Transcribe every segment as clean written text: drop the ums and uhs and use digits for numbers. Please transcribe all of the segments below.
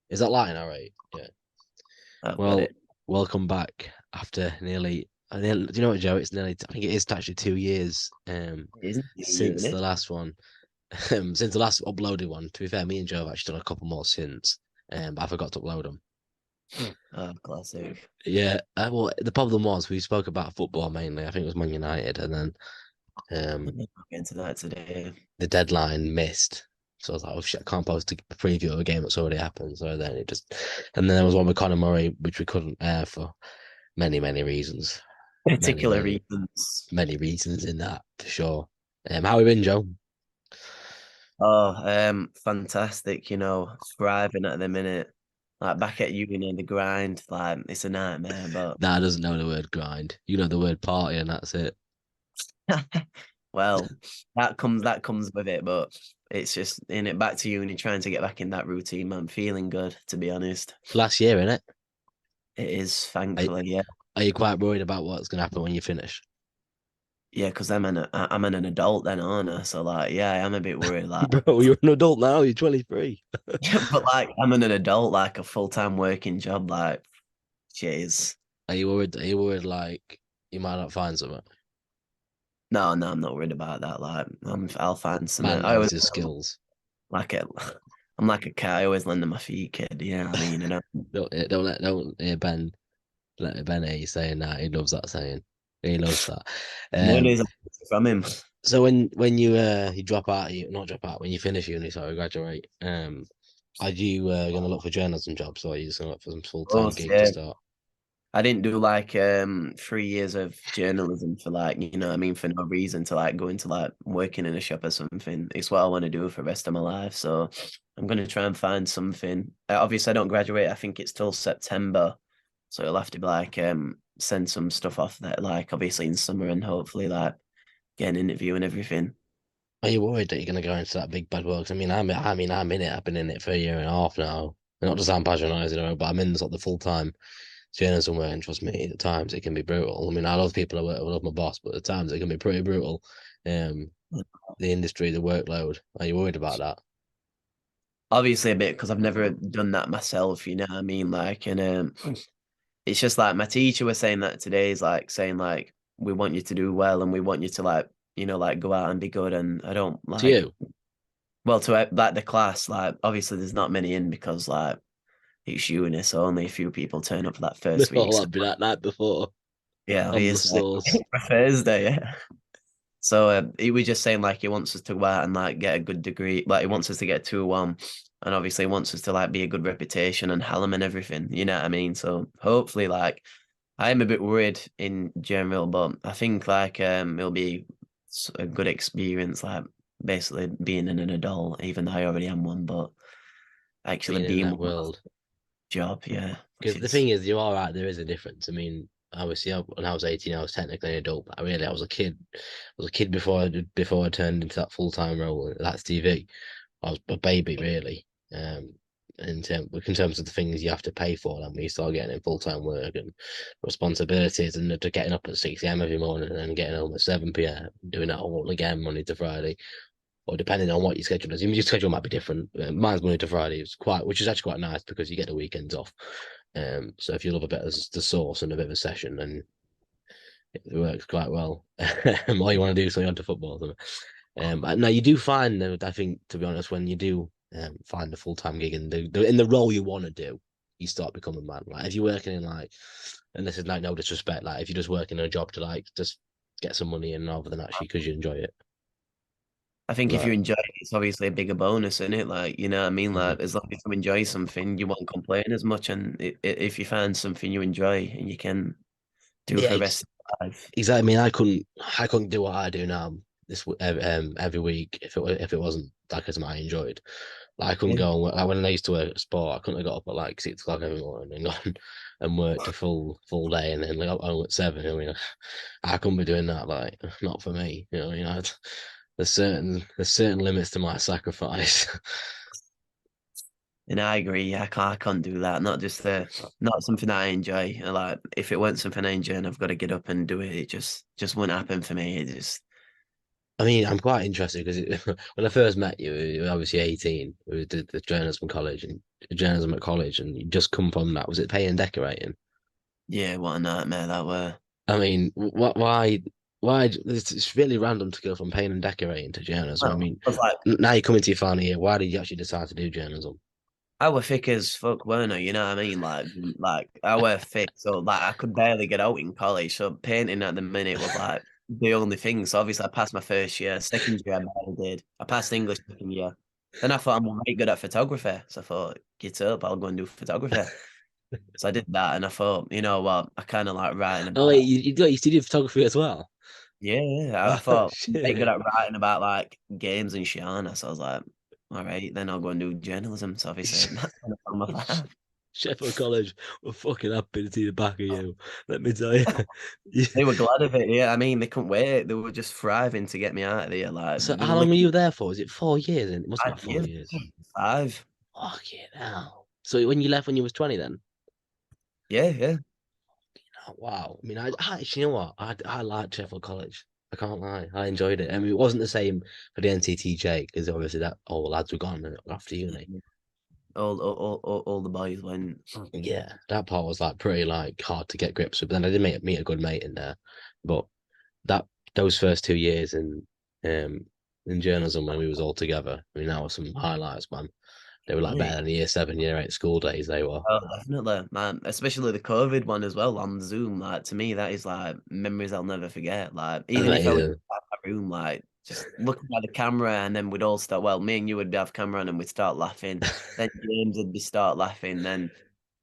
Is that line all right? Yeah. I've got Well, it. welcome back after do you know what, Joe? It's nearly, I think it is actually 2 years It isn't you, since isn't the it? last one. Since the last uploaded one. To be fair, me and Joe have actually done a couple more since, but I forgot to upload them. Oh, classic. Yeah, well, the problem was we spoke about football mainly. I think it was Man United, and then I'm um, not getting to that today. the deadline missed. So I was like, oh shit, I can't post a preview of a game that's already happened. So then and then there was one with Conor Murray, which we couldn't air for many reasons. Many, Particular many, reasons. many reasons in that for sure. How have you been, Joe? Oh, fantastic, thriving at the minute. Like back at uni and the grind, like it's a nightmare, but Nah, doesn't know the word grind. You know the word party, and that's it. well, that comes with it, but it's just in it back to uni, trying to get back in that routine. I'm feeling good, to be honest. Last year, innit? It is, Are, thankfully, yeah. are you quite worried about what's going to happen when you finish? Yeah, because I'm an adult then, aren't I? So like, yeah, I am a bit worried. Like, Bro, you're an adult now. You're 23. yeah, but like, I'm an adult, like a full-time working job. Like, jeez. Are you worried? Are you worried like you might not find something? No, no, I'm not worried about that. Like, I'll find some. Man I knows always his skills. like it. I'm like a cat. I always lend them my feet, kid. You know what I mean? And Don't hear Ben let Ben hear you saying that. He loves that saying. He loves that. Um, nowadays, I'm from him. so when you drop out, you not drop out when you finish uni, sorry, graduate. Are you gonna look for journalism jobs, or are you just gonna look for some full time Oh, gig to yeah. start? I didn't do like 3 years of journalism for like, what I mean, for no reason to like go into like working in a shop or something. It's what I want to do for the rest of my life. So I'm gonna try and find something. Obviously I don't graduate, I think it's till September. So it'll have to be like send some stuff off that like obviously in summer and hopefully like get an interview and everything. Are you worried that you're gonna go into that big bad world? 'Cause I'm in it. I've been in it for a year and a half now. Not to sound patronising, but I'm in sort of the full time journalism work, and trust me, at times it can be brutal. I mean, I love people I work with, I love my boss, but at times it can be pretty brutal. Um, the industry, the workload. Are you worried about that? Obviously a bit because I've never done that myself, you know what I mean? Like and it's just like my teacher was saying that today is like saying like we want you to do well and we want you to like like go out and be good and I don't To like you, well to like the class like obviously there's not many in because like it's uni so only a few people turn up for that first week all so I'd be that night before yeah on the obviously source. for Thursday yeah so he was just saying like he wants us to go out and like get a good degree like he wants us to get 2-1 and obviously he wants us to like be a good reputation and Hallam and everything you know what I mean so hopefully like I am a bit worried in general, but I think like it'll be a good experience, like basically being an adult, even though I already am one, but actually Being in being that one world. job, yeah, which Because the is thing is, you are right, there is a difference. I mean, obviously, when I was 18, I was technically an adult, but I was a kid. I was a kid before I turned into that full time role. That's TV. I was a baby, really. In terms of the things you have to pay for, then when you start getting in full time work and responsibilities, and to getting up at 6 a.m. every morning and then getting home at 7 p.m., doing that all again Monday to Friday, or depending on what your schedule is. Your schedule might be different. Mine's Monday to Friday, which is actually quite nice because you get the weekends off. So if you love a bit of the source and a bit of a session, then it works quite well. All you want to do is something onto football. Now you do find, though, I think, to be honest, when you do find a full time gig in in the role you want to do, you start becoming mad. Like if you're working in like, and this is like no disrespect, like if you're just working a job to like just get some money in rather than actually because you enjoy it. I think if Like, you enjoy it, it's obviously a bigger bonus, isn't it? Like, you know what I mean? mhm. Like, as long as you enjoy something, you won't complain as much. And if you find something you enjoy and you can do Yeah, for the rest of your life, exactly. I mean, I couldn't do what I do now every week if it wasn't like something I enjoyed. Like, I couldn't yeah. go and work. Like when I used to work at sport, I couldn't have got up at like 6 o'clock every morning and gone and worked a full day and then like up home at 7. I mean, I couldn't be doing that. Like, not for me. There's certain limits to my sacrifice. And I agree. I can't do that. Not something that I enjoy. Like if it weren't something I enjoy and I've got to get up and do it, it just wouldn't happen for me. It just I mean, I'm quite interested because when I first met you, you were obviously 18. We did the journalism at college, and you just come from that. Was it painting and decorating? Yeah, what a nightmare that were. I mean, why? It's really random to go from painting and decorating to journalism. I Well, mean, I was like, now you're coming to your final year. Why did you actually decide to do journalism? I were thick as fuck, weren't I? You know what I mean? Like I were thick, so like I could barely get out in college. So painting at the minute was like the only thing. So obviously I passed my first year. Second year I barely did. I passed English second year. Then I thought I'm very good at photography. So I thought, get up, I'll go and do photography. So I did that, and I thought, you know what, I kind of like writing Oh wait, about. you studied photography as well. Yeah, yeah. I Oh thought I'm very good shit! at writing about like games and shit. So I was like, all right, then I'll go and do journalism. So obviously that's kind of on my path. Sheffield College were fucking happy to see the back of you. Let me tell you. They were glad of it. Yeah, I mean, they couldn't wait. They were just thriving to get me out of there. Like So they were how long were looking you there for? Was it 4 years? And it must have been at about 4 5 years. years. 5. Fucking hell. So when you left when you was 20 then? Yeah, yeah. Oh, wow. I mean, you know what? I liked Sheffield College. I can't lie. I enjoyed it. I mean, it wasn't the same for the NCTJ because obviously that all lads were gone after uni. All the boys went. Yeah, that part was like pretty like hard to get grips with. But then I did meet a good mate in there. But that those first 2 years um in journalism when we was all together, I mean, that was some highlights, man. They were like Yeah, better than the year seven, year eight school days. They were oh, definitely, man. Especially the COVID one as well on Zoom. Like to me, that is like memories I'll never forget. Like even if I was in amazing. that room, like just looking at the camera, and then we'd all start. Well, me and you would have camera on, and we'd start laughing. Then James would be start laughing. Then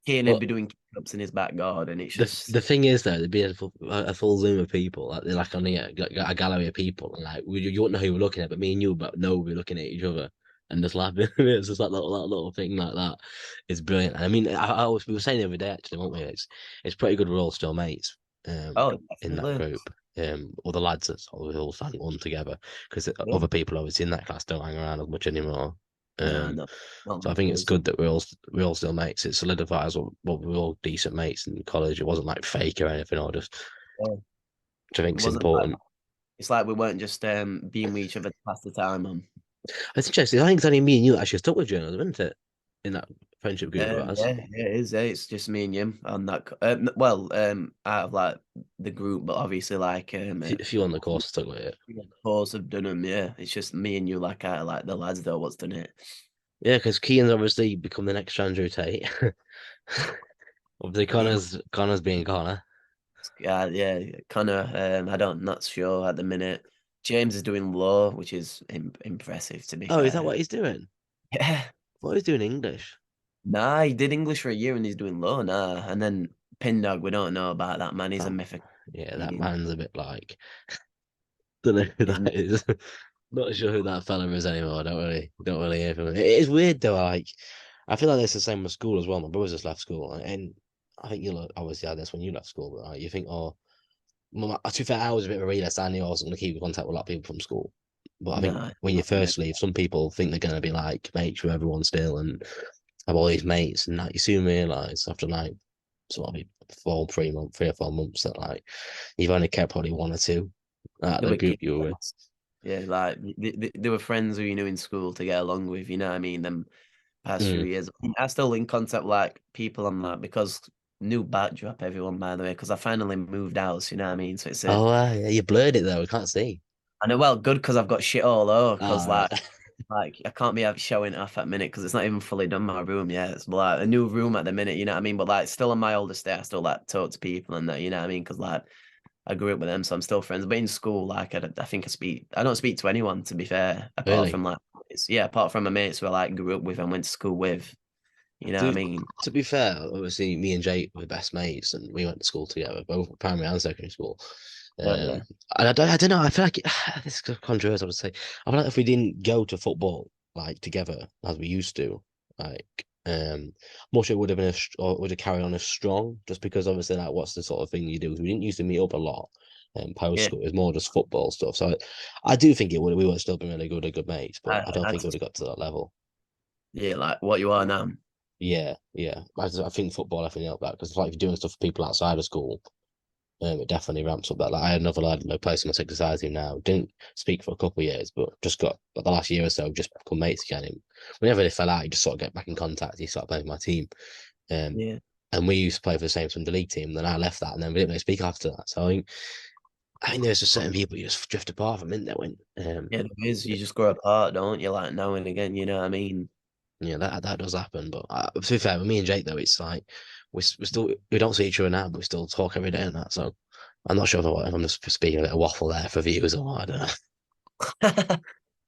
Kane would But be doing ups in his back garden. It's the just thing is though, there'd be a full Zoom of people, like on the a gallery of people, and like you wouldn't know who we're looking at, but me and you, but no, we're looking at each other and just laughing. It's just like little thing like that. It's brilliant. I mean, we were saying the other day actually, weren't we? It's pretty good. We're all still mates, oh, in that definitely. group. All the lads that sort of all sang one together because Yeah. other people obviously in that class don't hang around as much anymore. No, Um, no, not so I like think it's us. good that we're all still mates. It solidifies what we're all decent mates in college. It wasn't like fake or anything, or just Yeah. which I It think's wasn't like important. it's like we weren't just being with each other to pass the time on. It's interesting. I think it's only me and you that actually stuck with journalism, isn't it? In that friendship group of ours. Yeah, yeah, it is. It's just me and you on that. Well, out of like the group, but obviously like If you on the course stuck with it. course have done them. Yeah, it's just me and you. Like I like the lads though. What's done it? Yeah, because Keane's obviously become the next Andrew Tate. Obviously, Yeah, Connor's being Connor. yeah. Connor, I don't. Not sure at the minute. James is doing law, which is impressive to be Oh, is that fair. what he's doing? Yeah. What he's doing English? Nah, he did English for a year and he's doing law now. And then Pindog, we don't know about that man. He's a That mythical yeah, that comedian. man's a bit like don't know who Isn't that is. Not sure who that fella is anymore. I don't really hear from him. It is weird though. Like I feel like it's the same with school as well. My brother's just left school, and I think you obviously had this when you left school. But like, you think, oh, well, to be fair, I was a bit of a realist. I knew I wasn't going to keep in contact with a lot of people from school. But I think Nah, when you not for me. first leave, some people think they're going to be like mates with everyone still and have all these mates, and that you soon realise after like sort of 3 or 4 months that like you've only kept probably one or two out of They the were group kids. you were with. Yeah, like they were friends who you knew in school to get along with, you know what I mean? Them past few Mm. years. I still in contact with like people on that because new backdrop, everyone, by the way, because I finally moved house, you know what I mean? So it's a Oh, yeah, you blurred it though. We can't see. I know well good because I've got shit all over because All right. like I can't be out showing off at minute because it's not even fully done my room yet. It's like a new room at the minute, you know what I mean? But like still on my older estate, I still like talk to people and that, you know what I mean? Because like I grew up with them, so I'm still friends. But in school, like I think I don't speak to anyone to be fair, apart from Really? like apart from my mates who I like grew up with and went to school with. You know what I To mean? to be fair, obviously me and Jake were best mates, and we went to school together, both primary and secondary school. Oh Um, yeah, and I don't know. I feel like this is controversial. I would say. I feel like if we didn't go to football like together as we used to, like much it would have been or would have carried on as strong. Just because obviously, like, what's the sort of thing you do? 'Cause we didn't used to meet up a lot. Post yeah. school, it was more just football stuff. So I do think it would. We would have still been really good mates, but I don't I think it would just have got to that level. yeah, like what you are now. Yeah, yeah. I think football definitely helped that because like if you're doing stuff for people outside of school, It definitely ramps up that. Like I had another lad like placing my exercise team now. Didn't speak for a couple of years, but just got like, the last year or so just become mates again. And whenever they fell out, he just sort of get back in contact. He started playing for my team. Um, Yeah, and we used to play for the same Sunday league team. Then I left that, and then we didn't really speak after that. So I think there's just certain people you just drift apart from, isn't there? When yeah, there is. You just grow apart, don't you? Like now and again, you know what I mean? yeah, that does happen. But to be fair, with me and Jake though, it's like we still we don't see each other now, but we still talk every day and that. So I'm not sure if I'm just speaking a bit of waffle there for viewers or what, I don't know.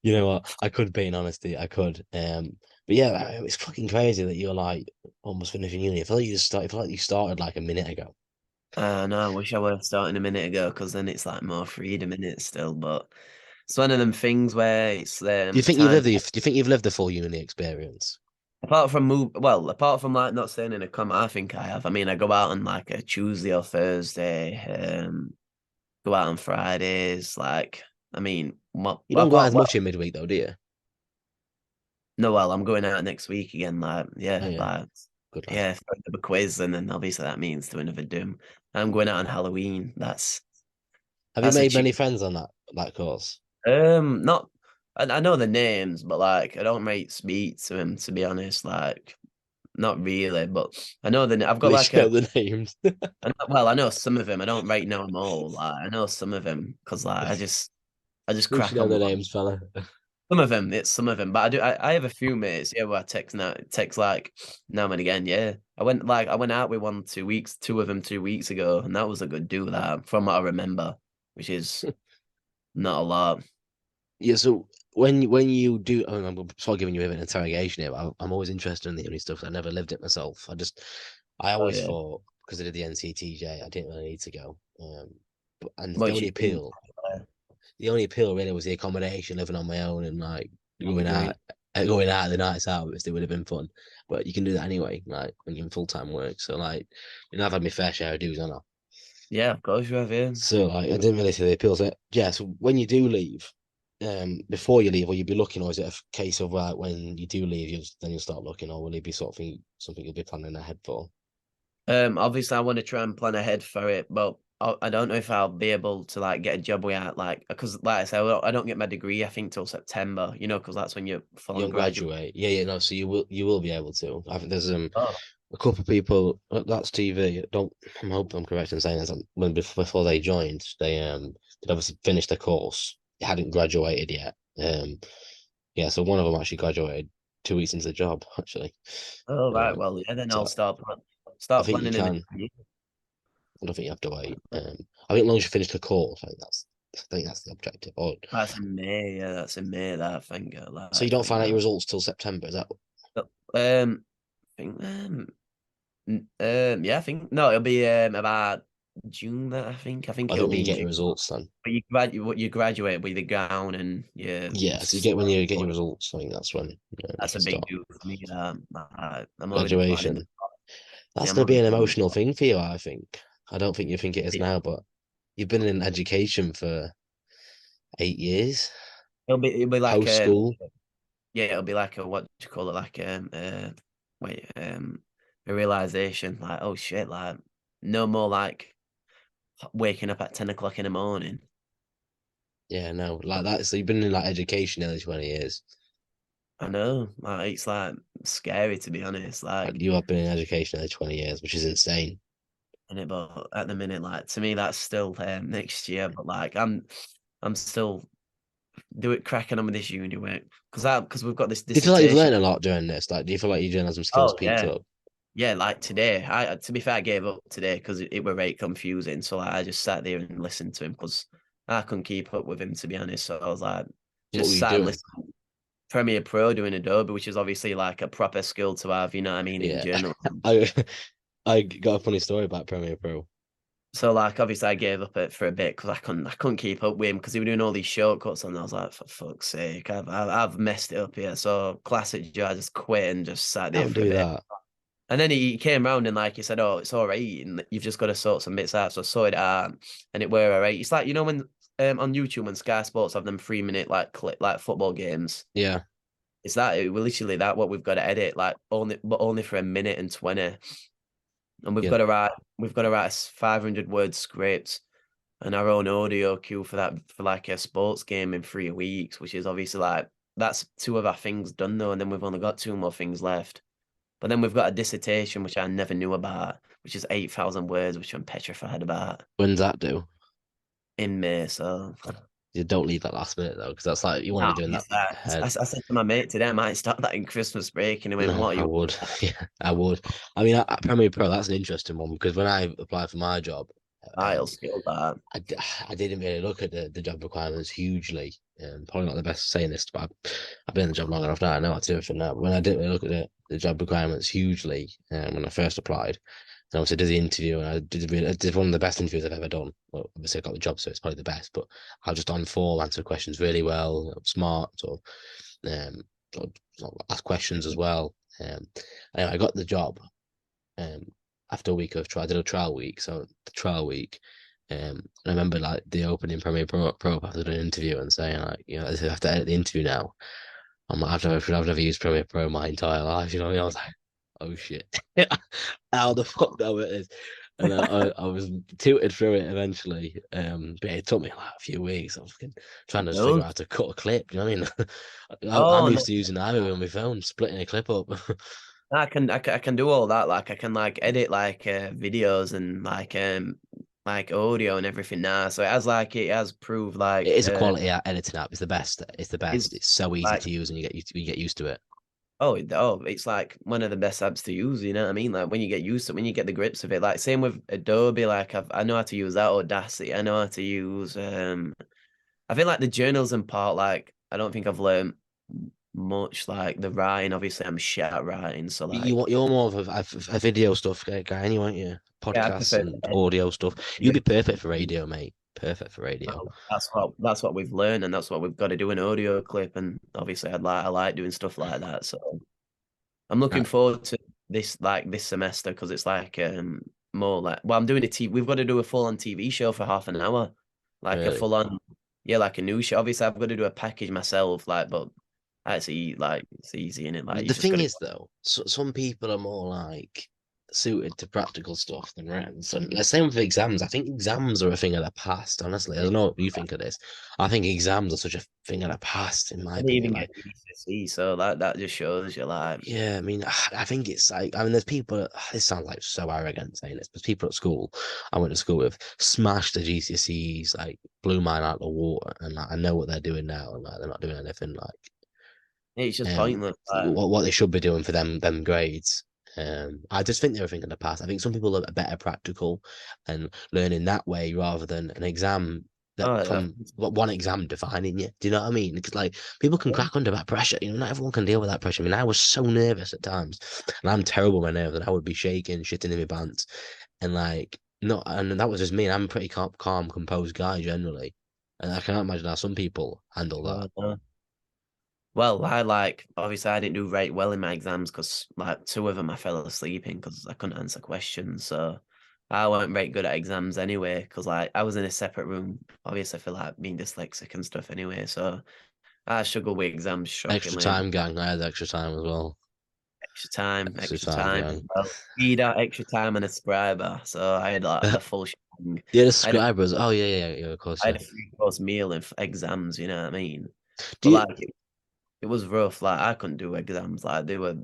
You know what? I could be in honesty, I could. But yeah, it's fucking crazy that you're like almost finishing uni. I feel like I feel like you started like a minute ago. No, I wish I were starting a minute ago because then it's like more freedom in it still. But it's one of them things where it's time. Do you think you've lived the full uni experience? Apart from like not staying in a com, I think I have. I mean, I go out on like a Tuesday or Thursday, go out on Fridays. Like, I mean, You don't go out as well, much in midweek though, do you? no, well, I'm going out next week again. Oh yeah, good lad. Yeah, for another quiz, and then obviously that means to another doom. I'm going out on Halloween. Have you That's a made cheap. many friends on that course? Not. I know the names, but like I don't rate speak to them to be honest. Like, not really, but I know I've At got least like you a. know the names. Well, I know some of them. I don't rate know them all. Like, I know some of them because like I just At least you crack know on the with names, fella. some of them. It's some of them, but I have a few mates. Yeah, where I text like now and again. Yeah, I went out with one 2 weeks, two of them 2 weeks ago, and that was a good do that from what I remember, which is not a lot. Yeah, so when you do, I mean, I'm sort of giving you a bit of an interrogation here. But I'm always interested in the uni stuff. I never lived it myself. I Oh always yeah, thought because I did the NCTJ, I didn't really need to go. And what you think? the only appeal really was the accommodation, living on my own, and like I agree. going out the nights out, which it would have been fun. But you can do that anyway, like when you're in full time work. So like, I've had my fair share of dues on that. Yeah, of course you have. Yeah. So like, I didn't really see the appeal. So yeah, so when you do leave, before you leave, will you be looking, or is it a case of like when you do leave, you'll start looking, or will it be something you'll be planning ahead for? Obviously, I want to try and plan ahead for it, but I don't know if I'll be able to like get a job where like because like I said, I don't get my degree. I think till September. You know, because that's when you You fully don't graduate. graduate, yeah, no. So you will be able to. I think there's Oh, a couple of people that's TV. Don't I'm hoping I'm correct in saying this. When before they joined, they'd obviously finished their course, they hadn't graduated yet. Yeah, so one of them actually graduated 2 weeks into the job, actually. oh right. Um, Well, yeah. Then I'll so I start think you planning in. can. I don't think you have to wait. I think as long as you finish the course, I think that's the objective. Or That's in May. Yeah, that's in May. That I think. so you I don't think find out your that. results till September, is that? But, I think yeah. I think no. It'll be about June. That I think I it'll think when be you in get June. your results then. But you graduate with the gown and yeah. Yeah, so you get when you get your results, I think that's when you That's a can big start deal for me. I'm already planning. graduation. Yeah, That's I'm going to be already an planning. emotional thing for you, I think. I don't think you think it is now, but you've been in education for 8 years, It'll be like post school. yeah, it'll be like a what do you call it? Like wait a realization like oh shit like no more like waking up at 10 o'clock in the morning. Yeah, no, like that. So you've been in like education nearly 20 years. I know like it's like scary to be honest Like like you have been in education nearly 20 years, which is insane. and it but at the minute like to me that's still next year but like I'm still do it cracking on with this uni work because we've got this Do you feel like you've dissertation. learned a lot doing this? Like, do you feel like you're doing some skills Oh peaked yeah. up? Yeah, like today, to be fair, I gave up today because it were very confusing. So like, I just sat there and listened to him because I couldn't keep up with him to be honest. So I was like, What were just you sat and doing? listened. Premiere Pro doing Adobe, which is obviously like a proper skill to have. You know what I mean in Yeah, journalism. I I got a funny story about Premiere Pro. So like, obviously, I gave up it for a bit because I couldn't keep up with him because he was doing all these shortcuts, and I was like, for fuck's sake, I've messed it up here. So classic Joe, I just quit and just sat there Don't for a do bit. that. And then he came round and like he said, "Oh, it's all right, and you've just got to sort some bits out." So I sorted it out, and it were all right. It's like you know when on YouTube when Sky Sports have them 3 minute like clip like football games. Yeah, It's that we're literally that what we've got to edit like only for a minute and 20. and Yeah, we've got to write a 500 word script and our own audio cue for that for like a sports game in 3 weeks, which is obviously like that's two of our things done though, and then we've only got two more things left. But then we've got a dissertation which I never knew about, which is 8,000 words, which I'm petrified about when's that do? in May. So You don't leave that last minute though, because that's like you want to no, be doing that it's that. I ahead. said to my mate today, I might start that in Christmas break, and he went, No, "What are I you?" would. Yeah, I would. I mean, Premier Pro, that's an interesting one because when I applied for my job, I'll um, skill that. I, d- I didn't really look at the job requirements hugely. Probably not the best saying this, but I've been in the job long enough now. I know how to do everything now. But when I didn't really look at the job requirements hugely when I first applied, and obviously did the interview, and I did one of the best interviews I've ever done. Well, obviously I got the job, so it's probably the best. But I was just on form, answered questions really well, smart, um, sort of ask questions as well. Anyway, I got the job um, after a week of trial. I did a trial week, so the trial week. I remember like the opening Premiere Pro after doing an interview and saying like, you know, I have to edit the interview now. I'm like, I've never used Premiere Pro my entire life, you know. And I was like, oh shit, how the fuck know it is? And I was tutored through it eventually. But it took me like a few weeks. I was trying to just figure out No. how to cut a clip. You know what I mean? I'm Oh no, used to using iMovie on my phone, splitting a clip up. I can do all that. Like I can like edit like videos and like audio and everything now. So it has proved It like is a quality editing app. It's the best. It's the best. is It's so easy like to use, and you get used to it. it's like one of the best apps to use. You know what I mean? Like when you get used to it, when you get the grips of it. Like same with Adobe. Like I know how to use that Audacity. I know how to use I think like the journalism part. Like I don't think I've learned much. Like the writing. Obviously, I'm shit at writing. So like You're more of a video stuff guy, anyway, aren't you? yeah, I Podcasts prefer to and edit. audio stuff. You'd be perfect for radio, mate. Perfect for radio. Well, that's what we've learned, and that's what we've got to do an audio clip. And obviously, I like doing stuff like that. So I'm looking Right, forward to this semester because it's like more like well, I'm doing a T. We've got to do a full on TV show for half an hour, like a really. full on yeah, like a new show. Obviously, I've got to do a package myself, like but actually like it's easy in it. Like you The just got thing to. is, though, some people are more like suited to practical stuff than written. So the same with exams. I think exams are a thing of the past. Honestly, I don't know what you think of this. I think exams are such a thing of the past, in my I didn't opinion. even Like, get GCSE, so that just shows you like yeah, I mean, I think it's like, I mean, there's people, this sounds like so arrogant saying this, but people at school I went to school with smashed the GCSEs, like blew mine out of the water, and like, I know what they're doing now, and like they're not doing anything like it's just um pointless. what they should be doing for them grades. I just think they were thinking of the past. I think some people are better practical and learning that way rather than an exam that Oh, from what one exam defining you. Do you know what I mean? Because like people can yeah. crack under that pressure. You know, not everyone can deal with that pressure. I mean, I was so nervous at times, and I'm terrible with nerves, and I would be shaking, shitting in my pants, and like not. And that was just me. And I'm a pretty calm, composed guy generally, and I can't imagine how some people handle that. No. Well, I like obviously I didn't do very well in my exams because like two of them I fell asleep in because I couldn't answer questions. So I weren't very good at exams anyway because like I was in a separate room, obviously for like being dyslexic and stuff anyway. So I struggle with exams Extra shockingly. time, gang. I had extra time as well. Extra Extra time, time. gang. Well, read out extra time and a scriber. So I had like the full shebang. Yeah, the I had a, subscribers. Oh yeah, of course, I yeah. had a 3 course meal in exams. You know what I mean? Do But you like it was rough. Like I couldn't do exams. Like they were.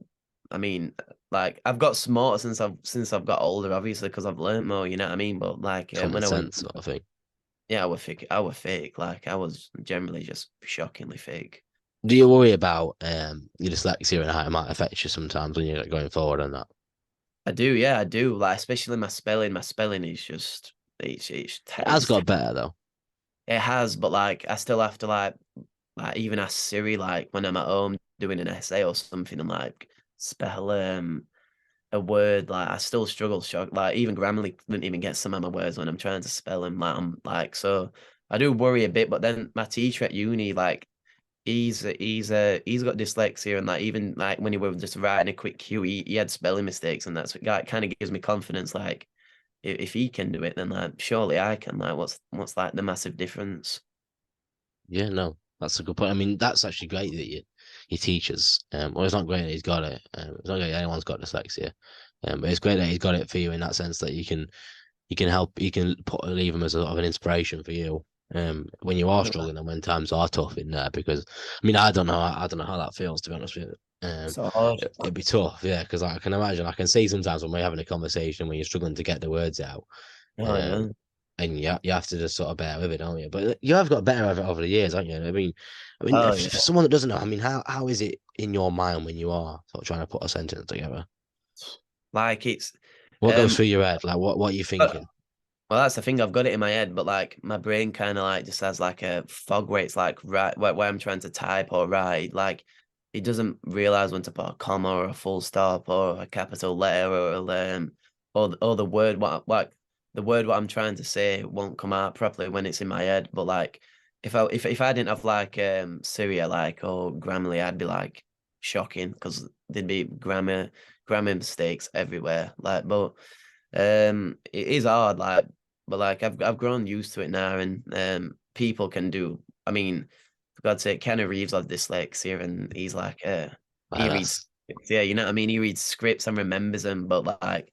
I mean, like I've got smarter since I've got older, obviously, because I've learned more. You know what I mean? But like common when I went, sense sort of thing? yeah, I was fake. I was fake. Like I was generally just shockingly fake. Do you worry about your dyslexia and how it might affect you sometimes when you're like, going forward on that? I do, yeah, I do. Like especially my spelling. My spelling is just It has got better though. it has, but like I still have to like even ask Siri like when I'm at home doing an essay or something and like spell a word like I still struggle shock like even Grammarly didn't even get some of my words when I'm trying to spell them like I'm like so I do worry a bit but then my teacher at uni like he's got dyslexia and like even like when he was just writing a quick cue he had spelling mistakes and that's what like, kind of gives me confidence like if he can do it then like surely I can like what's like the massive difference. Yeah, no, that's a good point. I mean, that's actually great that your teachers, well, it's not great that he's got it. It's not great that anyone's got dyslexia. But it's great that he's got it for you in that sense that you can help leave him as a sort of an inspiration for you. When you are struggling and when times are tough in there, because I mean I don't know how that feels to be honest with you. So hard. It'd be tough, yeah, because I can imagine I can see sometimes when we're having a conversation when you're struggling to get the words out, Oh um, yeah. and you have to just sort of bear with it, don't you? But you have got better of it over the years, haven't you? I mean, Oh for yeah. someone that doesn't know, I mean, how is it in your mind when you are sort of trying to put a sentence together? Like it's What goes um through your head? Like, what are you thinking? well, that's the thing. I've got it in my head, but like my brain kind of like just has like a fog where it's like right where I'm trying to type or write. Like it doesn't realize when to put a comma or a full stop or a capital letter or the word what the word what I'm trying to say won't come out properly when it's in my head. But like if I didn't have like Syria like or Grammarly, I'd be like shocking because there'd be grammar mistakes everywhere. Like, but it is hard. Like but like I've grown used to it now, and people can do. I mean, for God's sake, Keanu Reeves has dyslexia, and he's like, Like, he reads, yeah, you know what I mean. He reads scripts and remembers them, but like,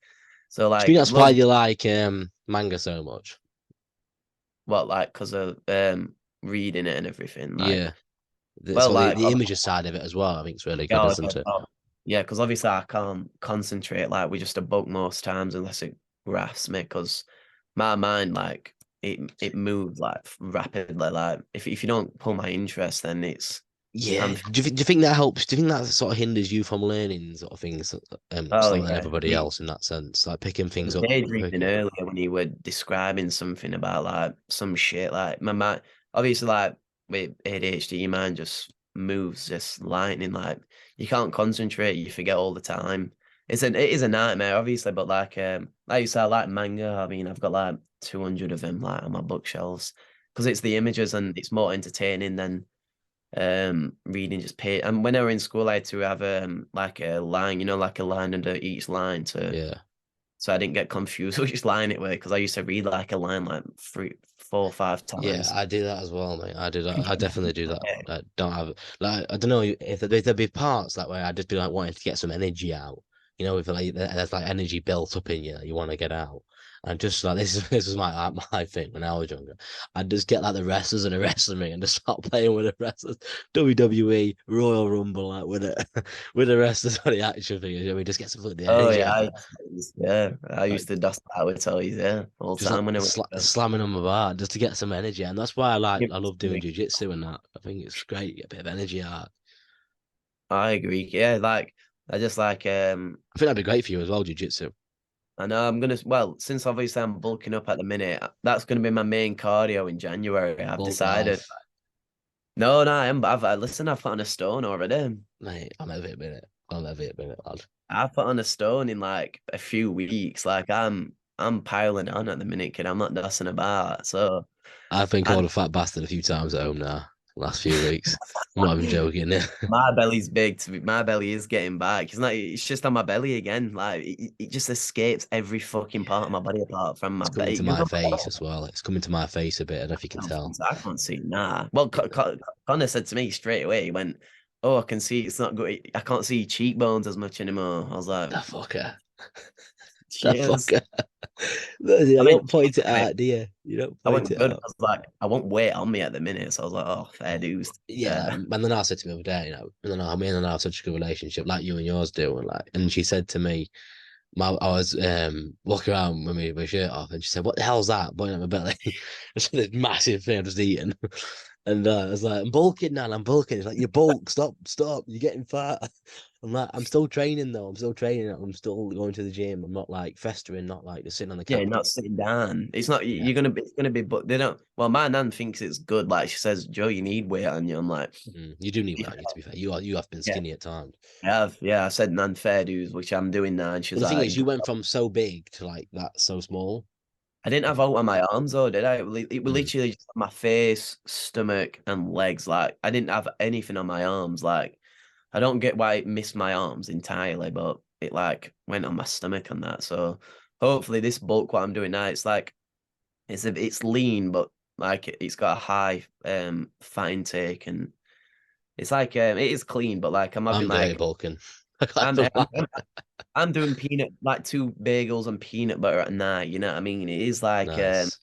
so do you think like that's why loads of you like manga so much? what like because of reading it and everything. Like, Yeah, well, so like the images side of it as well, I think it's really good, oh, yeah, isn't it? oh, yeah, because obviously I can't concentrate like with just a book most times unless it grasps me. Because my mind, like it moves like rapidly. Like if you don't pull my interest, then it's Yeah. I'm Do you think that helps? Do you think that sort of hinders you from learning sort of things oh slower than yeah. everybody else in that sense? Like picking I things was up daydreaming quicker. earlier when you were describing something about like some shit. Like my mind, obviously, like with ADHD, your mind just moves just lightning. Like you can't concentrate, you forget all the time. It is a nightmare, obviously, but like you said, I like manga. I mean, I've got like 200 of them like on my bookshelves because it's the images and it's more entertaining than reading just page. And when I were in school, I had to have like a line, like a line under each line to Yeah. so I didn't get confused which line it was because I used to read like a line like three, 4 or 5 Yeah, times. I do that as well, mate. I do that. I definitely do that. I don't have like I don't know if there'd be parts that way I'd just be like wanting to get some energy out. You know, if like there's like energy built up in you that you want to get out. And just like this was my thing when I was younger. I'd just get like the wrestlers and the wrestling ring and just start playing with the wrestlers. WWE, Royal Rumble, like with it with the wrestlers for the action figures. You know, we just get some of the Oh energy yeah, out. I Like used to dust that with toys, yeah, all the just like time when I went. slamming them about just to get some energy, and that's why Yep. I love doing jujitsu and that. I think it's great, get a bit of energy out. I agree. Yeah, like I just like I think that'd be great for you as well, jujitsu. I know I'm gonna well since obviously I'm bulking up at the minute, that's gonna be my main cardio in January. I've Bulk decided. life, No, no, I am. Listen. I've put on a stone already. mate. I'm every minute. I'm every minute, lad. I've put on a stone in like a few weeks. Like I'm piling on at the minute, kid. I'm not dossing about. So I've been called and a fat bastard a few times at home now. Last few weeks. I'm not even joking. my belly's big. My belly is getting back. It's not. It's just on my belly again. Like it just escapes every fucking part of Yeah, my body apart from my it's coming belly. to You my know, face as well. It's coming to my face a bit. I don't know if you can tell. I can't see. Nah. Well, Connor said to me straight away. He went, "Oh, I can see. It's not good. I can't see cheekbones as much anymore." I was like, The fucker. The "Cheers." fucker. No, you I mean, don't point it out, do you? You don't I point went it good. I out. was like, I want weight on me at the minute. So I was like, oh, fair Oh, dues. yeah, like, and then I said to me the other day, you know, and then me and I have such a good relationship, like you and yours do, and like, and she said to me, I was walking around with my shirt off, and she said, "What the hell's that?" Pointing at my belly. It's this massive thing I'm just eating, and I was like, "I'm bulking now, I'm bulking." It's like, "You bulk, stop, you're getting fat." I'm like, "I'm still training though. I'm still training. I'm still going to the gym. I'm not like festering, not like just sitting on the Yeah, couch." not sitting down. It's not, Yeah. it's gonna be, but they don't, well, my nan thinks it's good. Like she says, Joe, you need weight on you. I'm like, You do need yeah, weight on you, to be fair. You have been yeah, skinny at times. yeah. I said nan fair dues, which I'm doing now. And Well, she's the thing is, like, you went from so big to like that so small. I didn't have out on my arms though, did I? It was Mm. literally just my face, stomach, and legs. Like I didn't have anything on my arms. Like I don't get why it missed my arms entirely, but it like went on my stomach and that. So hopefully this bulk, what I'm doing now, it's like it's lean, but like it's got a high fat intake, and it's like it is clean, but like I'm having I'm dirty like bulking. I can't I'm, even lie. I'm doing peanut like two bagels and peanut butter at night. You know what I mean? It is like Nice.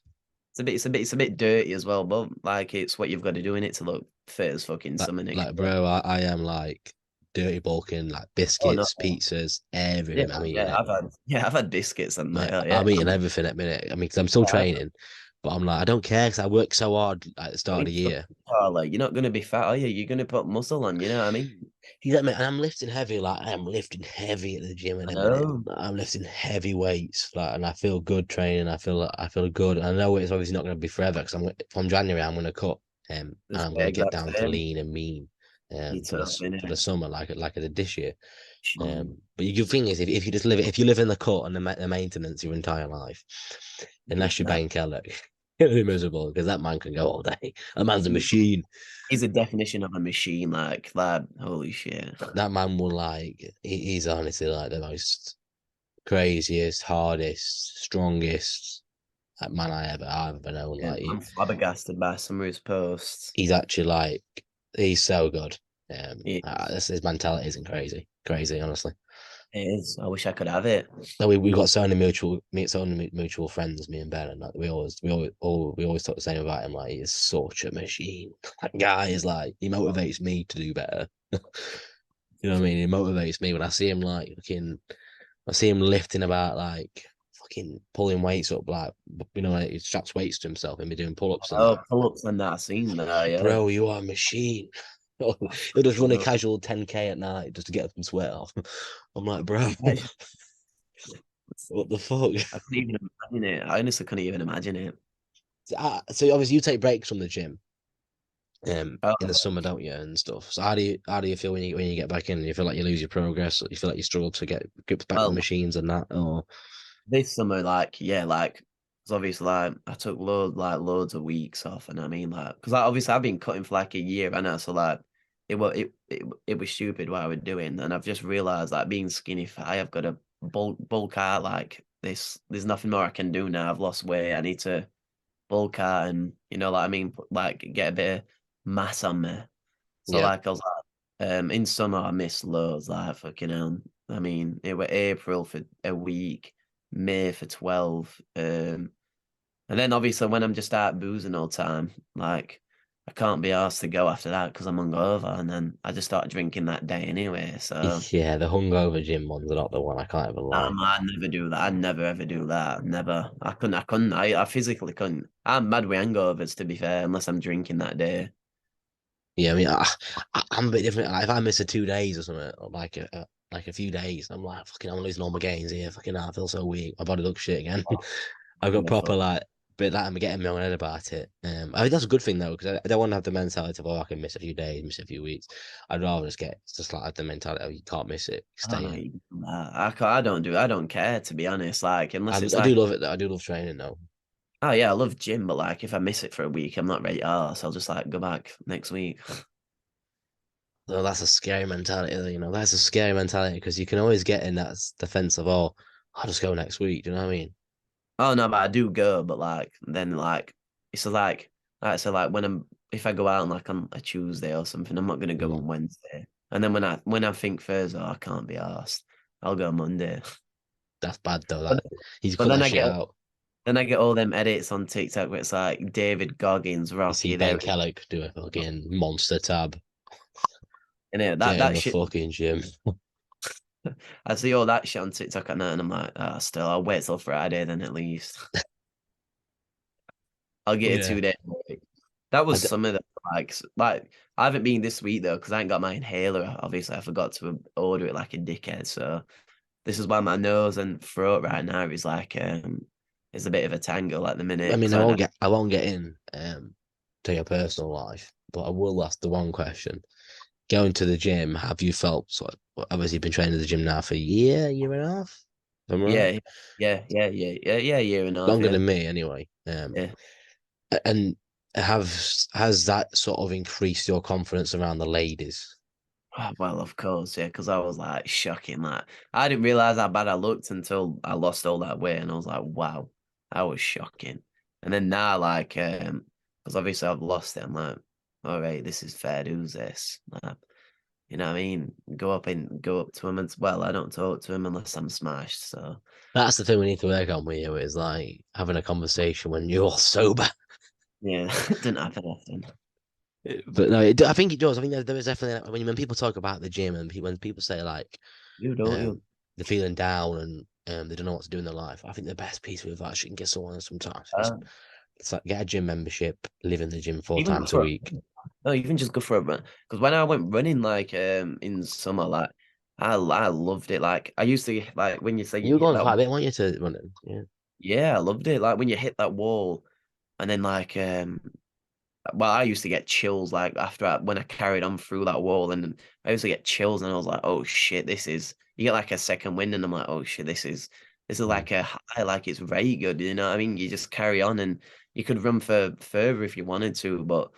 it's a bit dirty as well, but like it's what you've got to do in it to look fit as fucking something Like, again. bro, I am like dirty bulking, like Oh no, biscuits, pizzas, yeah, everything. I'm eating yeah, it. I've had biscuits and Mate, like, oh, yeah, I'm eating everything at minute. I mean, 'cause I'm still yeah, training, but I'm like, I don't care because I work so hard at the start of the it's year. like you're not gonna be fat, are you? You're gonna put muscle on. You know what I mean? He's like, mate, and I'm lifting heavy. Like, I am lifting heavy at the gym in I a minute. know. I'm lifting heavy weights, like, and I feel good training. I feel good. I know it's obviously not going to be forever because from January I'm going to cut, and This I'm going to get exact down to same. lean and mean, You tough, for the innit? summer, like I did this year. Mm. But the thing is, if you just live if you live in the cut and the maintenance your entire life, unless you're Yeah, Ben Keller, you're gonna be miserable because that man can go all day. That man's a machine. he's a definition of a machine. Like holy shit. That man will like he's honestly like the most craziest, hardest, strongest man I've ever known. Yeah, Like I'm flabbergasted by some of his posts. he's actually like he's so good. It His mentality isn't crazy, honestly. is. I wish I could have it. No, we got so many mutual friends, me and Ben, and like we always talk the same about him. Like he's such a machine. That guy is like he motivates me to do better. You know what I mean? He motivates me when I see him like fucking. I see him lifting about like fucking pulling weights up, like like, he straps weights to himself and be doing pull ups and that. Oh, pull-ups and that scene there, yeah. Bro, you are a machine. He'll just run a casual 10K at night just to get some sweat off. I'm like, bro, what the fuck? I couldn't even imagine it. I honestly couldn't even imagine it. So obviously you take breaks from the gym in the Oh, summer, don't you, and stuff. So how do you feel when you get back in? You feel like you lose your progress, or you feel like you struggle to get grips back with the well, machines and that, or this summer, like, yeah, like, because obviously, like, I took loads of weeks off, and I mean, like, because obviously I've been cutting for like a year, I know, so like, it was stupid what I was doing, and I've just realized like being skinny fat, I have got to bulk out like this. There's nothing more I can do now. I've lost weight. I need to bulk out, and like I mean, like get a bit of mass on me. So yeah, like I was like, in summer I missed loads, like fucking hell. I mean, it were April for a week, May for 12. And then obviously when I'm just out boozing all the time, like I can't be asked to go after that because I'm hungover, and then I just start drinking that day anyway. So yeah, the hungover gym ones are not the one. I can't even lie. I never do that. I never ever do that. Never. I physically couldn't. I'm mad with hangovers to be fair, unless I'm drinking that day. Yeah, I mean, I'm a bit different. Like, if I miss 2 days or something, or like a few days, I'm like, fucking, I'm losing all my gains here. Fucking, I feel so weak. My body looks shit again. I've got proper Wonderful. like, but that I'm getting my own head about it. I think that's a good thing though, because I don't want to have the mentality of, oh, I can miss a few days, miss a few weeks. I'd rather just like have the mentality of you can't miss it, Oh stay no, in. I don't care to be honest. Like unless it's I do like, love it though. I do love training though. oh yeah, I love gym, but like if I miss it for a week, I'm not ready. Oh, so I'll just like go back next week. Though that's a scary mentality, that's a scary mentality because you can always get in that defense of, oh, I'll just go next week. Do you know what I mean? Oh no, but I do go, but like then like it's like when I'm if I go out on like on a Tuesday or something, I'm not gonna go Mm. on Wednesday. And then when I think Thursday, oh, I can't be asked. I'll go Monday. That's bad though. But That he's but cut that shit out. then I get all them edits on TikTok where it's like David Goggins, You see Rocky, Ben there, Kellogg do a fucking monster tab. and Get in that the shit. fucking gym. I see all that shit on TikTok at night, and I'm like, ah, still, I'll wait till Friday then at least. I'll get a Yeah. 2 day break. That I was d some of the like I haven't been this week though because I ain't got my inhaler. Obviously, I forgot to order it like a dickhead. So this is why my nose and throat right now is like is a bit of a tangle at the I minute. mean, Because I I won't get in to your personal life, but I will ask the one question. Going to the gym, have you felt sort of, obviously you've been training at the gym now for a year and a half? If I'm right. yeah year and a half Longer yeah than me anyway. yeah. And have has that sort of increased your confidence around the ladies? Oh, well, of course, yeah, because I was like shocking. Like I didn't realize how bad I looked until I lost all that weight, and I was like, wow, that was shocking. And then now, like, because obviously I've lost it, I'm like, all right, this is fair. Who's this? You know what I mean? Go up to him and well, I don't talk to him unless I'm smashed. So That's the thing we need to work on with you is like having a conversation when you're sober. yeah, it didn't happen often. But no, I think it does. I think there is definitely when people talk about the gym and when people say like You don't um you? they're feeling down and they don't know what to do in their life. I think the best piece of advice you can get someone sometimes is Uh, it's like get a gym membership, live in the gym four even go times a for a week. no, even just go for a run. Because when I went running like in summer, like I loved it. Like I used to like when you say You you were hit going that quite a bit, weren't you, to running? Yeah. yeah, I loved it. Like when you hit that wall and then like well, I used to get chills like when I carried on through that wall, and I used to get chills, and I was like, "Oh shit, this is." You get like a second wind, and I'm like, "Oh shit, this is Mm. like a high, like it's very good." You know what I mean? You just carry on, and you could run for further if you wanted to, but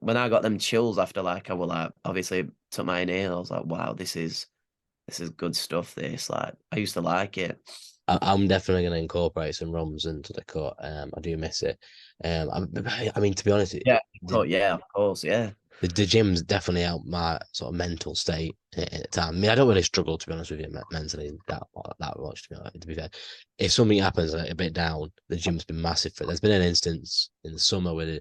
when I got them chills after like I will like obviously took my inhale, I was like, "Wow, this is good stuff." This like I used to like it. I'm definitely going to incorporate some rums into the cut. I do miss it. I mean, to be honest, Yeah, yeah, of course, yeah. the gym's definitely helped my sort of mental state at the time. I mean, I don't really struggle to be honest with you mentally that much. To be fair, if something happens a bit down, the gym's been massive for it. There's been an instance in the summer where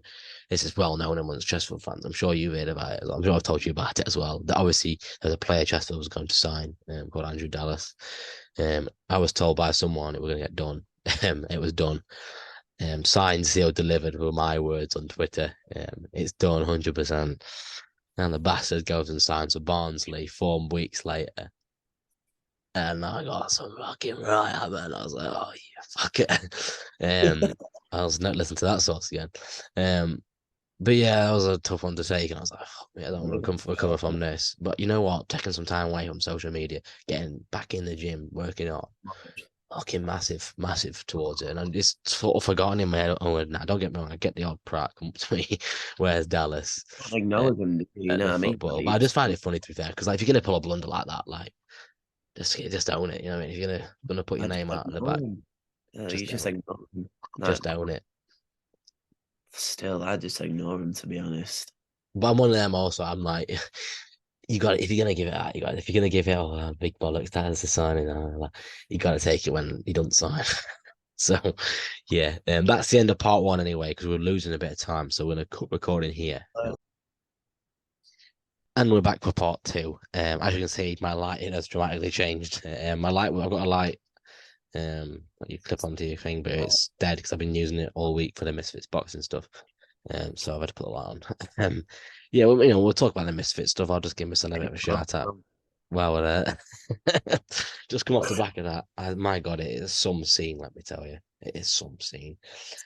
this is well known amongst Chesterfield fans. I'm sure you've heard about it. I'm sure I've told you about it as well. That obviously there's a player Chesterfield was going to sign called Andrew Dallas. I was told by someone it was going to get done. It was done. Signed, sealed, delivered were my words on Twitter. It's done 100%. And the bastard goes and signs for Barnsley 4 weeks later. And I got some fucking right up and I was like, oh, yeah, fuck it. I was not listening to that source again. Um, but yeah, that was a tough one to take. And I was like, fuck me, I don't want to recover from this. But you know what? Taking some time away from social media, getting back in the gym, working out, fucking massive, massive towards it. And I'm just sort of forgotten in my head. Oh, now don't get me wrong, I get the odd prat come up to me, where's Dallas uh, Acknowledge him, you at know the what I mean? football. Like, But I just find it funny to be fair, because like if you're gonna pull a blunder like that, like just own it. You know what I mean? If you're gonna put your I just name out in the ignore back, him. You just just own ignore him. Like, just own it. still, I just ignore him to be honest. But I'm one of them also. I'm like, you got if you're gonna give it out, you got if you're gonna give it oh big bollocks, that's a signing. Like, you gotta take it when he doesn't sign. So yeah, that's the end of part one anyway, because we're losing a bit of time. So we're gonna cut recording here. And we're back for part two. As you can see, my lighting has dramatically changed. My light, I've got a light that you clip onto your thing, but it's dead because I've been using it all week for the Misfits box and stuff. So I've had to put the light on. Yeah, well, we'll talk about the Misfits stuff. I'll just give my son a bit of a shout out. Well, just come off the back of that. My God, it is some scene. Let me tell you, it is some scene.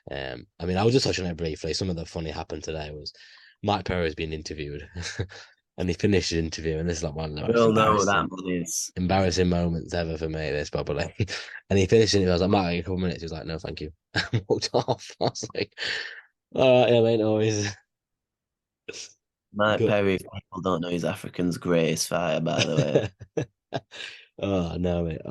I mean, I was just touching on it briefly. Some of the funny happened today was Mike Perry's being interviewed, and he finished his interview, and this is like one of the We most all know what that man is. embarrassing moments ever for me. This probably, and he finished it. I was like, Mike, a couple of minutes. He was like, no, thank you, and walked off. I was like, all right, yeah, mate, always. Mike But Perry, if people don't know, he's African's greatest fighter, by the way. oh no, mate.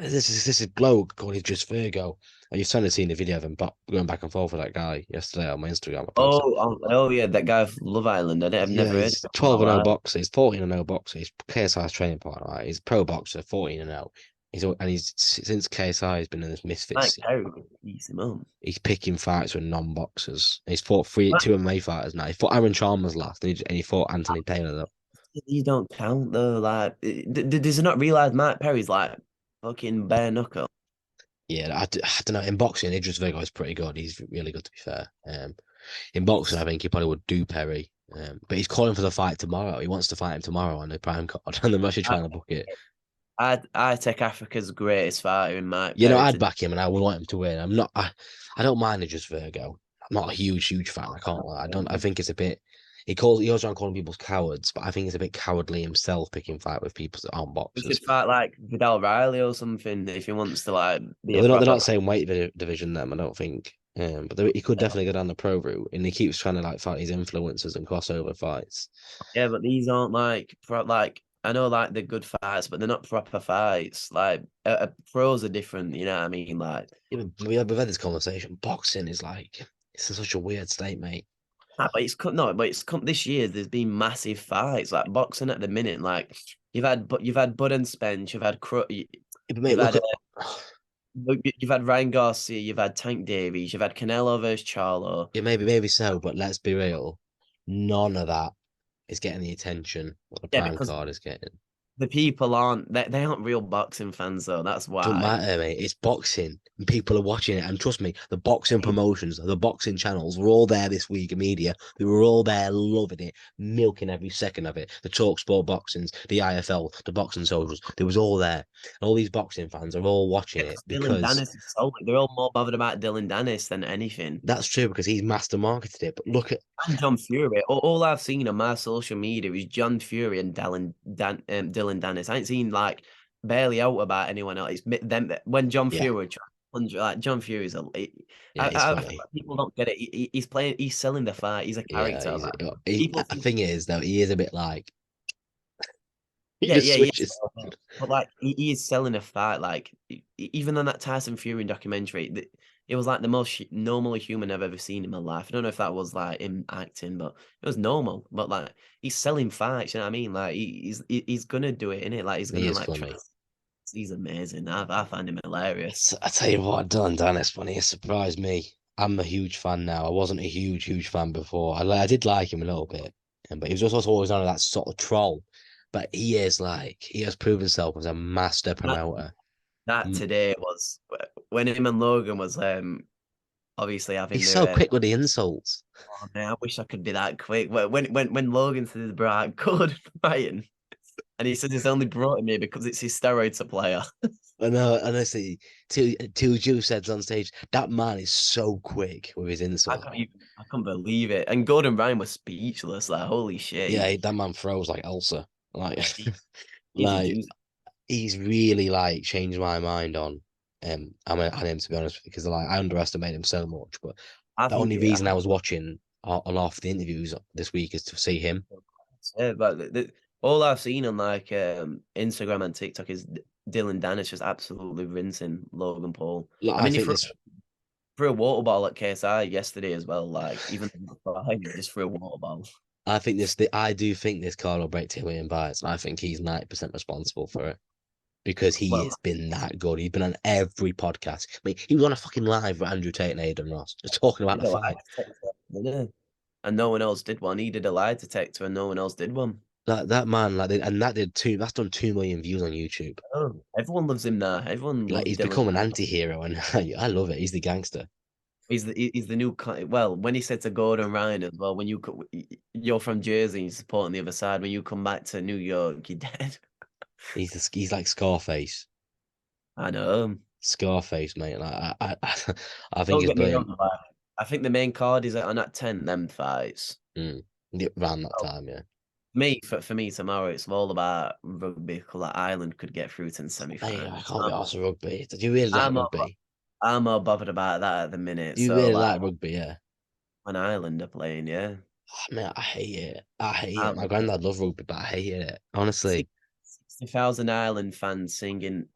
This is bloke called Just Virgo. You've certainly seen the video of him going back and forth with that guy yesterday on my Instagram. I posted. Oh yeah, that guy from Love Island. I've Yeah, never heard of he's him in my 12 and 0 life. boxer. He's 14 and 0 boxer. He's KSI's training partner. Right? He's a pro boxer, 14 and 0. He's since KSI has been in this Misfits Mike scene. Perry would piece him up. He's picking fights with non-boxers. He's fought two MMA fighters now. He fought Aaron Chalmers last, and he fought Anthony Taylor though. You don't count though. Like, does he not realize Mike Perry's like fucking bare knuckle? Yeah, I don't know. In boxing, Idris Virgo is pretty good. He's really good to be fair. In boxing, I think he probably would do Perry. But he's calling for the fight tomorrow. He wants to fight him tomorrow on the prime card, and they're actually I trying to book it. I take Africa's greatest fighter in Mike You know, Perry I'd to. back him, and I would want him to win. I'm not. I don't mind Idris Virgo. I'm not a huge fan. I can't lie. I don't. I think it's a bit. He goes around calling people cowards, but I think it's a bit cowardly himself picking fight with people that aren't We boxers. should fight like Vidal Riley or something if he wants to like be They're a not. They're proper. not same weight division. Them, I don't think. But he could definitely go down the pro route, and he keeps trying to like fight his influencers and crossover fights. Yeah, but these aren't like like I know like they're good fights, but they're not proper fights. Like pros are different. You know what I mean? Like Yeah, we've had this conversation. Boxing is like it's in such a weird state, mate. But it's come no, but it's come this year. There's been massive fights like boxing at the minute. Like you've had Bud and Spence, Yeah, but mate, you've look had at you've had Ryan Garcia, you've had Tank Davies, you've had Canelo versus Charlo. yeah, maybe so, but let's be real. None of that is getting the attention what the Yeah, prime because card is getting. the people they aren't real boxing fans though. That's Doesn't why. matter, mate. It's boxing, and people are watching it. And trust me, the boxing promotions, the boxing channels were all there this week. Media, they were all there, loving it, milking every second of it. The Talk Sport boxings, the IFL, the boxing soldiers, they was all there. And all these boxing fans are all watching Yeah, it because Dylan because Dennis is so they're all more bothered about Dylan Dennis than anything. that's true because he's master marketed it. But look at And John Fury. All I've seen on my social media is John Fury and Dylan Dennis. I ain't seen like barely out about anyone else. Them when John yeah, Fury, like John Fury's yeah, he's I feel funny. like people don't get it. He's playing. He's selling the fight. He's a Yeah, character. Like the people think, thing is though, he is a bit like he yeah, just yeah, yes. switches. But like he is selling a fight. Like even on that Tyson Fury documentary, it was like the most normal human I've ever seen in my life. I don't know if that was like him acting, but it was normal. But like he's selling fights. You know what I mean? Like he's gonna do it in it. Like he's He gonna is like try. funny. He's amazing. I find him hilarious. I tell you what, I've done, Dan, it's funny. It surprised me. I'm a huge fan now. I wasn't a huge fan before. I did like him a little bit, but he was also always on that sort of troll. But he has proven himself as a master That promoter. that Mm, today was when him and Logan was obviously having he's so their quick with the insults. oh man, I wish I could be that quick. When Logan said, "Bro, I'm good fighting," and he said he's only brought him here because it's his steroid supplier. I know, honestly, two Juice heads on stage. That man is so quick with his insult. I couldn't believe it. And Gordon Ryan was speechless. Like, holy shit, Yeah, that man throws like Elsa. Like, he- he's a like juice. he's really like changed my mind on on him to be honest because like I underestimate him so much. But I the think only it. reason I was watching on off the interviews this week is to see him. Yeah, but all I've seen on like Instagram and TikTok is Dylan Dennis just absolutely rinsing Logan Paul. Like, I I mean, he think threw, this. threw a water bottle at KSI yesterday as well. Like, even he just threw a water bottle. I think this. I do think this card will break 2 million buys, and I think he's 90% responsible for it because he Well, has been that good. He's been on every podcast. I mean, he was on a fucking live with Andrew Tate and Aidan Ross, just talking about he the did a lie fight. detector, didn't he? And no one else did one. He did a lie detector, and no one else did one. That man, like, and that did two. That's done 2 million views on YouTube. Oh, everyone loves him now. Everyone Like, loves he's Dylan. become an anti-hero, and I love it. He's the gangster. He's the new well. When he said to Gordon Ryan as well, you're from Jersey, you're supporting the other side. When you come back to New York, you're dead. He's like Scarface. I know. Scarface, mate. Like I think Don't it's get me brilliant. wrong, but I think the main card is on at 10, them fights. Mm. Yeah, around that Oh, time, yeah. for me tomorrow, it's all about rugby. 'Cause, like Ireland could get through to the Mate, I semi-finals. can't be arsed with rugby. Do you really like I'm more, rugby? I'm more bothered about that at the minute. Do you So really like like rugby? Yeah. when Ireland are playing, yeah, Oh, man, I hate it. I hate I it. My love it. granddad loved rugby, but I hated it. Honestly, 60,000 Ireland fans singing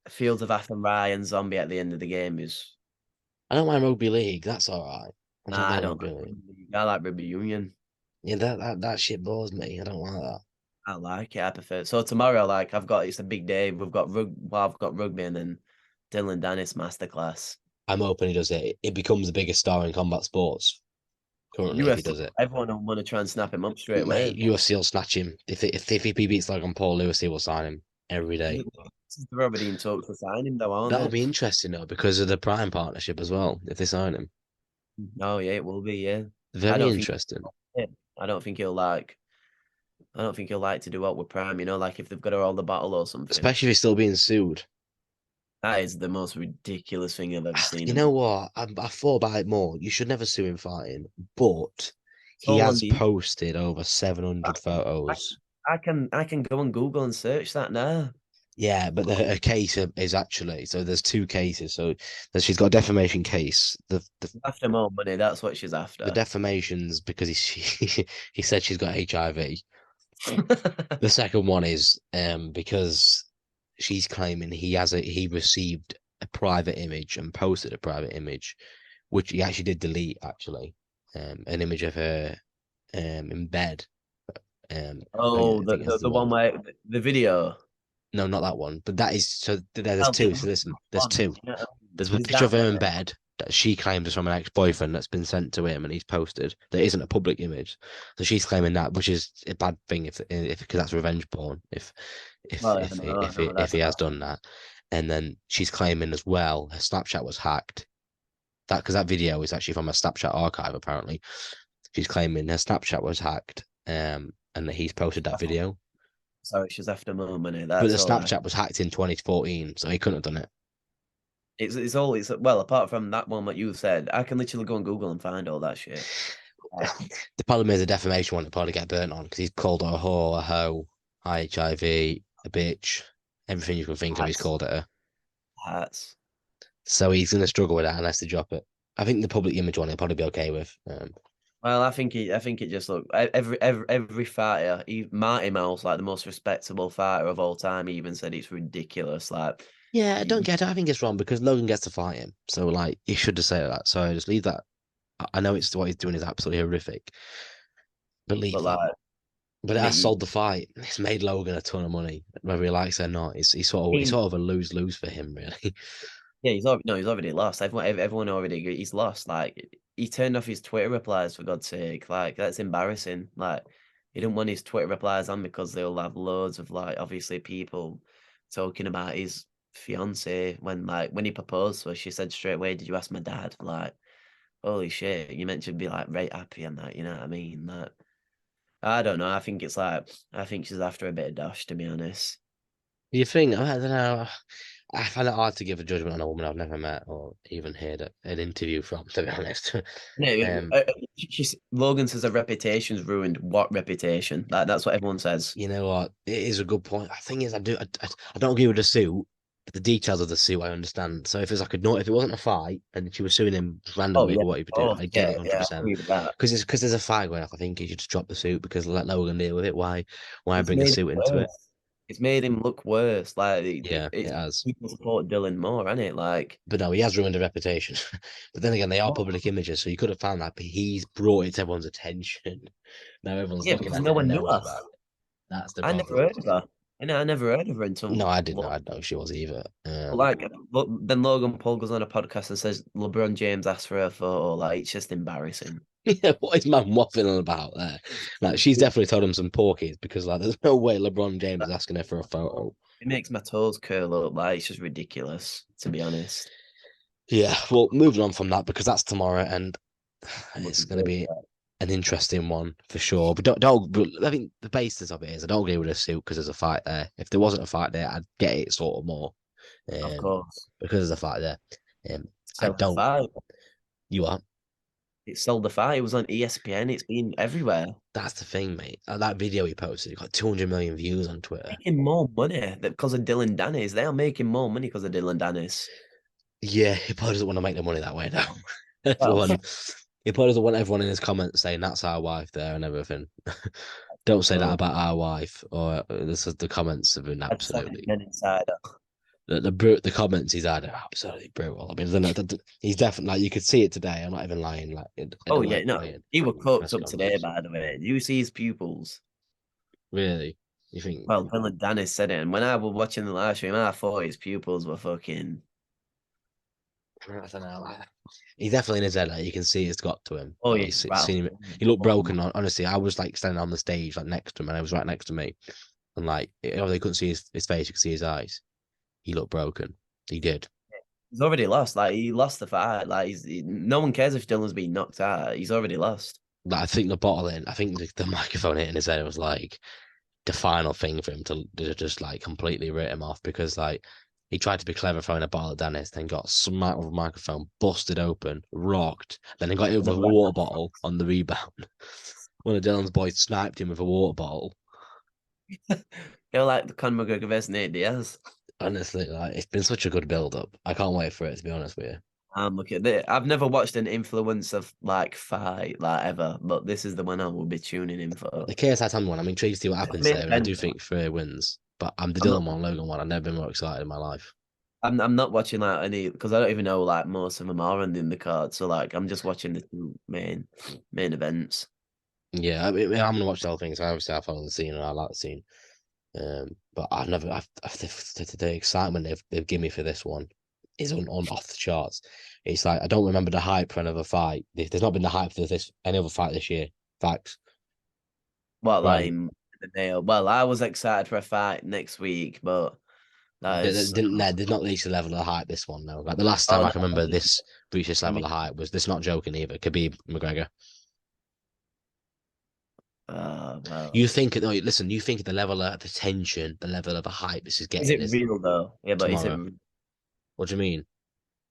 Fields of Athenry and Zombie at the end of the game is I don't mind rugby league. That's all right. I don't nah, I mind don't rugby like league. rugby league. I like rugby union. Yeah, that shit bores me. I don't like that. I like it. I prefer it. So tomorrow, like it's a big day. I've got rugby and then Dylan Dennis masterclass. I'm hoping he does it. It becomes the biggest star in combat sports currently if he UFC, does it. everyone will want to try and snap him up straight away. Mate, UFC will snatch him. If he beats Logan Paul, UFC will sign him every day. They're already in talks to sign him, though, aren't That'll they? be interesting though because of the Prime partnership as well. If they sign him, Oh yeah, it will be. Yeah, I very don't think. interesting. I don't think he'll like. I don't think he'll like to do what with Prime. Like if they've got to hold the battle or something. Especially if he's still being sued. That is the most ridiculous thing I've ever seen. You In know what? I thought about it more. You should never sue him fighting, but it's he all on has the. posted over I 700 can, I, photos. I can go on Google and search that now. Yeah, but a case is actually so. There's two cases. So she's got a defamation case. After more money, that's what she's The after. defamation's because he said she's got HIV. The second one is because she's claiming he received a private image and posted a private image which he actually did delete actually, an image of her in bed. Oh, I think that's the the one one. where the video. No, not that one. But that is so. There's Oh, the two. other So listen, there's one. two. Yeah. There's a There's picture that of her one. in bed that she claims is from an ex-boyfriend that's been sent to him, and he's posted. That isn't a public image. So she's claiming that, which is a bad thing if because that's revenge porn. Well, I know, I know. If That's he has bad. done that, and then she's claiming as well her Snapchat was hacked. That because that video is actually from a Snapchat archive apparently. She's claiming her Snapchat was hacked, and that he's posted that video. Sorry, she's after more money. But the That's all. Snapchat was hacked in 2014, so he couldn't have done it. It's all it's well, apart from that one that you said, I can literally go on Google and find all that shit. Like, The problem is the defamation one will probably get burnt on because he's called her a whore, a hoe, HIV, a bitch, everything you can think of. He's that's called it her. that's So he's going to struggle with that unless they drop it. I think the public image one he'll probably be okay with. well, I think it just look every fighter, Marty Mouse, like the most respectable fighter of all time, even said it's ridiculous. Like, Yeah, I don't you, get it. I think it's wrong because Logan gets to fight him. So like he should just say that. So just leave that. I know it's what he's doing is absolutely horrific, but leave but that. like, But it has me, sold the fight. It's made Logan a ton of money, whether he likes it or not. It's he, sort of a lose lose for him, really. yeah, he's already lost. Everyone already agreed he's lost. Like, he turned off his Twitter replies for God's sake. Like, that's embarrassing. Like, he didn't want his Twitter replies on because they'll have loads of like obviously people talking about his fiance when he proposed to her, she said straight away, "Did you ask my dad?" Like, holy shit, you meant to be like right happy and that, you know what I mean? Like, I don't know. I think she's after a bit of dosh, to be honest. You think? I don't know. I find it hard to give a judgment on a woman I've never met or even heard an interview from, to be honest. No, um, Logan says her reputation's ruined. What reputation? That's what everyone says. you know what? It is a good point. The thing is, I don't agree with the suit. But the details of the suit, I understand. So if it's like a no, if it wasn't a fight and she was suing him Oh randomly yeah, for what he would do, oh I get yeah, it yeah. I 100%. agree with that. Because there's a fight going off. I think he should just drop the suit because let Logan deal with it. Why It's bring a made suit it into it? worse. It's made him look worse. Like Yeah, it it's has. people support Dylan more, isn't it? Like, But no, he has ruined a reputation. But then again, they are oh, public images, so you could have found that. But he's brought it to everyone's attention. Now everyone's yeah, looking because at no it and one knew knows her. about it. That's the I never problem. heard of her. I never heard of her No, until I didn't know. I didn't know she was either. like then Logan Paul goes on a podcast and says LeBron James asked for her photo. Like, it's just embarrassing. Yeah, what is man waffling about there? Like, she's definitely told him some porkies because like, there's no way LeBron James is asking her for a photo. It makes my toes curl up. Like, it's just ridiculous, to be honest. Yeah, well, moving on from that because that's tomorrow and I'm it's looking going to forward be to that. an interesting one for sure. But but I think the basis of it is I don't agree with a suit because there's a fight there. If there wasn't a fight there, I'd get it sort of more. Of Um, course. because there's a fight there. I Sell the don't. fight. You are. It sold the fight. It was on ESPN. It's been everywhere. That's the thing, mate. That video he posted, it got 200 million views on Twitter. Making more money because of Dylan Dennis. They are making more money because of Dylan Dennis. Yeah, he probably doesn't want to make the money that way now. Well, Everyone, he probably doesn't want everyone in his comments saying that's our wife there and everything. Don't say that so about our wife. Or this is the comments have been I'd say it's absolutely men insider. the comments he's had are absolutely brutal. I mean, he's definitely like you could see it today. I'm not even lying. Like in Oh the yeah, way no, playing he was cooked press up today. conference. By the way, do you see his pupils? Really, you think? Well, Dylan Dennis said it, and when I was watching the live stream, I thought his pupils were fucking. I don't know. He's definitely in his head. Like, you can see it's got to him. Oh Like yeah, he's rattled. seen him. He looked broken. Honestly, I was like standing on the stage, like next to him, and I was right next to me, and like they couldn't see his face. You could see his eyes. He looked broken. He did. He's already lost. Like, he lost the fight. Like, no one cares if Dylan's been knocked out. He's already lost. Like I think the bottle in. I think the microphone hitting his head was like the final thing for him to just like completely rip him off because like he tried to be clever throwing a bottle at Dennis, then got smacked with a microphone, busted open, rocked, then he got hit with a water bottle on the rebound. One of Dylan's boys sniped him with a water bottle. You're like the Conor McGregor versus Nate Diaz. Honestly, like it's been such a good build up. I can't wait for it to be honest with you. I'm looking at it. I've never watched an influencer like fight like ever, but this is the one I will be tuning in for. The KSI Tommy one, I'm intrigued to see what happens Main there, and I event, do think Frey wins. But I'm the I'm not. Dylan one, Logan one. I've never been more excited in my life. I'm not watching like any because I don't even know like most of them are on the card. So like I'm just watching the two main events. Yeah, I mean, I'm gonna watch the whole thing. So obviously I follow the scene and I like the scene. But I've never, the excitement they've given me for this one is on off the charts. It's like I don't remember the hype for another fight. There's not been the hype for this any other fight this year. Facts. What like Right. in the nail? Well, I was excited for a fight next week, but that They is didn't they did not reach the level of hype this one though. Like the last time oh I no, can remember this reach this I level mean, of hype was this not joking either. Khabib McGregor. well, You think no, listen, you think the level of the tension, the level of the hype this is is getting it is real though? Yeah, but tomorrow. What do you mean?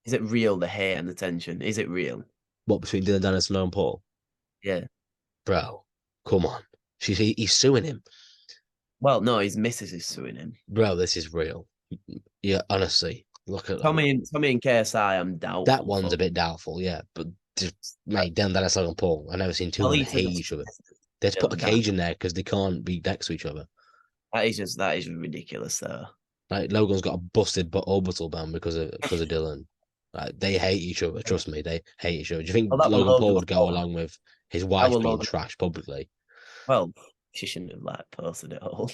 is it real? The hate and the tension, is it real? What between Dylan Dennis and Logan Paul? Yeah. Bro, come on. He's suing him. Well, no, his missus is suing him. Bro, this is real. Yeah, honestly, look at Tommy and KSI, I'm that doubtful one's for. a bit doubtful, yeah. But just, mate, Dan Dennis and Paul, I've never seen two of Well, them he said hate it's each other. They just put a that cage in there because they can't be next to each other. that is ridiculous though. Like Logan's got a busted but orbital band because of Dylan. Like they hate each other. Trust me, they hate each other. Do you Well, think that was Logan Paul Logan's would go fault. along with his That wife was being Logan. trashed publicly? Well, she shouldn't have like posted it all.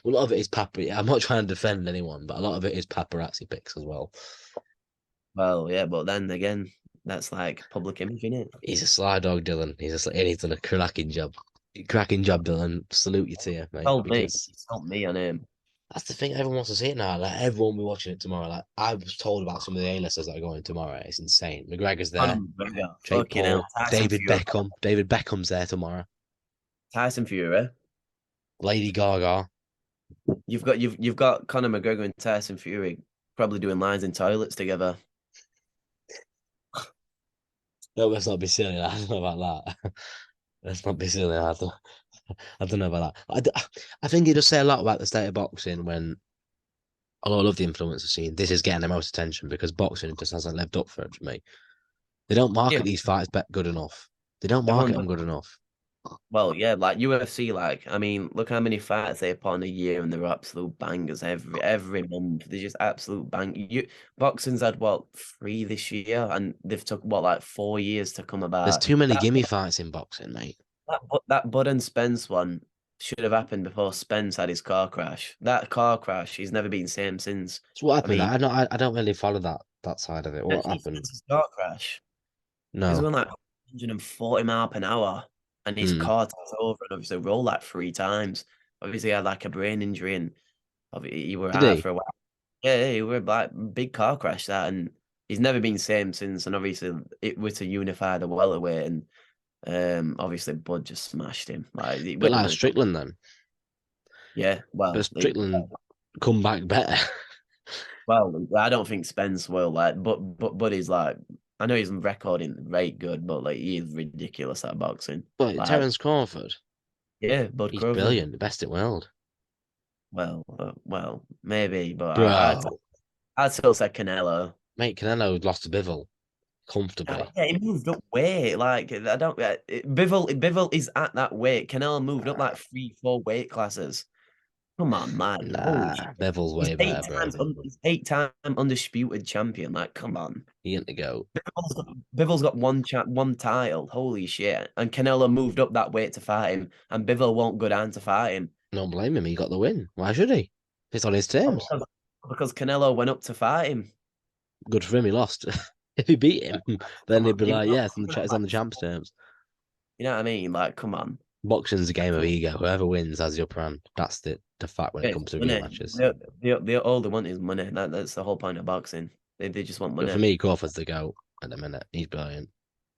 Well, a lot of it is paparazzi. I'm not trying to defend anyone, but a lot of it is paparazzi pics as well. Well, yeah, but then again, that's like public image, isn't it? He's a sly dog, Dylan. And he's done a cracking job. Cracking job, Dylan. Salute you to you, mate. Because It's not me on him. that's the thing. Everyone wants to see it now. Like everyone will be watching it tomorrow. Like I was told about some of the A-listers that are going tomorrow. It's insane. McGregor's there. Conor McGregor, Jake fucking hell, Paul. David Beckham. David Beckham's there tomorrow. Tyson Fury. Lady Gaga. You've got Conor McGregor and Tyson Fury probably doing lines in toilets together. No, let's not be silly. I don't know about that. Let's not be silly. I don't know about that. I think it does say a lot about the state of boxing when a lot of the influencers scene. This is getting the most attention because boxing just hasn't lived up for it for me. They don't Yeah, market these fights good enough. They don't everyone market them good enough. well, yeah, like UFC, like I mean, look how many fights they put on a year, and they're absolute bangers every month. They're just absolute bang. Boxing's had what 3 this year, and they've took what like 4 years to come There's about. too many gimme fights in boxing, mate. That Bud and Spence one should have happened before Spence had his car crash. That car crash, he's never been same since. So what I happened? mean, I don't really follow that side of it. you What see happened? Spence's car crash. He was No. going like 140 mile per hour, and his Hmm. car tipped over and obviously rolled like 3 times. Obviously, he had like a brain injury, and he were Did out he? for a while. Yeah, he were like big car crash that, and he's never been same since. And obviously, it was to unify the welterweight, and obviously Bud just smashed him. Like it Bit wouldn't like have. Strickland then. Yeah, But Strickland come back better. I don't think Spence will like, but Buddy's like, I know he's recording rate good, but like he's ridiculous at boxing. But Like, Terence Crawford, yeah, Bud he's Crawford. brilliant, the best in the world. Well, maybe, but Bro, I'd still say Canelo. mate, Canelo lost to Bivol comfortably. Yeah, he moved up weight. Like I don't. Bivol is at that weight. Canelo moved up like 3, 4 weight classes. Come on, man. Holy shit. Nah, Bivol's way better, bro. He's 8 time undisputed champion. Like, come on. He ain't the goat. Bivol's got one title. Holy shit. And Canelo moved up that weight to fight him, and Bivol won't go down to fight him. Don't blame him. He got the win. Why should he? It's on his Oh, terms. because Canelo went up to fight him. Good for him. He lost. If he beat him, then Come he'd on. be like, yeah, it's on the champs' terms. You know what I mean? Like, come on. Boxing's a game of ego. Whoever wins has the upper hand. That's the fact when it It's comes to money. rematches. All they want is money. That's the whole point of boxing. They just want But for money. me, Crawford's the goat at the minute. He's brilliant.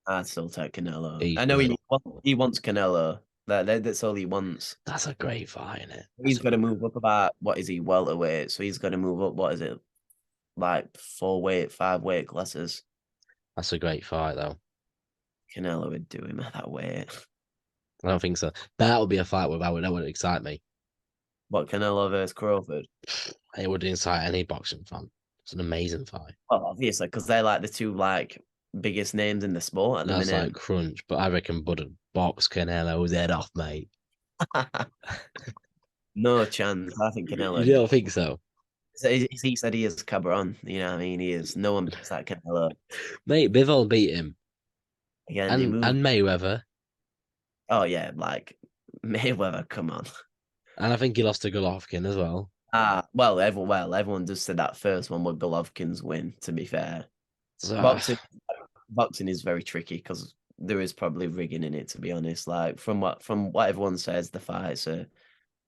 I'd still take Canelo. He's I know brilliant. he wants Canelo. That's all he wants. That's a great fight, isn't it? He's got to move up about what is he welterweight? So he's got to move up. What is it like 4 weight, 5 weight classes? That's a great fight, though. Canelo would do him at that weight. I don't think so. That would be a fight that would excite me. What Canelo versus Crawford? It would excite any boxing fan. It's an amazing fight. Well, obviously, because they're like the two like biggest names in the sport at the That's like minute. crunch, but I reckon Bud would box Canelo's head off, mate. No chance. I think You Canelo. don't think so? So he said he is Cabron. You know what I mean? He is. No one beats that Canelo. Mate, Bivol beat him, Again, he moved. and Mayweather, Oh yeah, like Mayweather. Come on. and I think he lost to Golovkin as well. Everyone does say that first one would Golovkin's win. To be fair, So boxing boxing is very tricky because there is probably rigging in it. To be honest, like from what everyone says, the fights are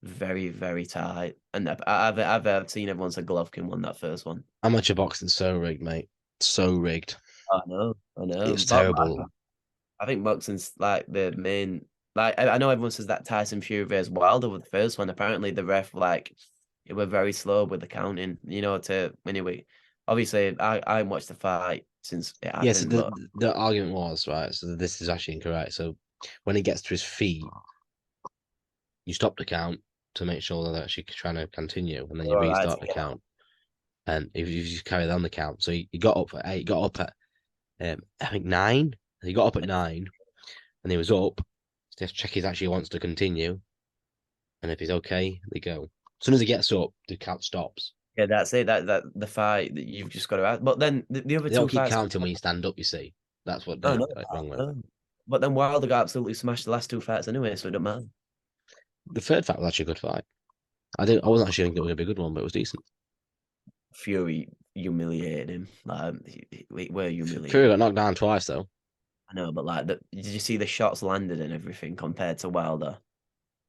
very tight, and I've seen everyone say Golovkin won that first one. amateur boxing's so rigged, mate. So rigged. I know, It's but terrible. I think boxing's like the main. Like I know everyone says that Tyson Fury versus Wilder was the first one. Apparently, the ref like it were very slow with the counting. You know, to anyway. Obviously, I watched the fight since it Yeah, so happened, but the argument was, right, so this is actually incorrect. So when he gets to his feet, you stop the count to make sure that they're actually trying to continue, and then you all right restart to the get count. And if you just carry on the count, so he got up at 8, got up at I think 9. He got up at 9, and he was up. Just check he actually wants to continue, and if he's okay, they go. As soon as he gets up, the count stops. yeah, that's it. That the fight that you've just got to ask. But then the other They don't two keep fights, counting when you stand up. You see, that's what I they're know, like, wrong I with. know. But then Wilder got absolutely smashed the last two fights anyway, so it don't matter. The third fight was actually a good fight. I wasn't actually thinking it was gonna be a good one, but it was decent. Fury humiliated him. Like we were Fury humiliated. got knocked down twice though. I know, but like, did you see the shots landed and everything compared to Wilder?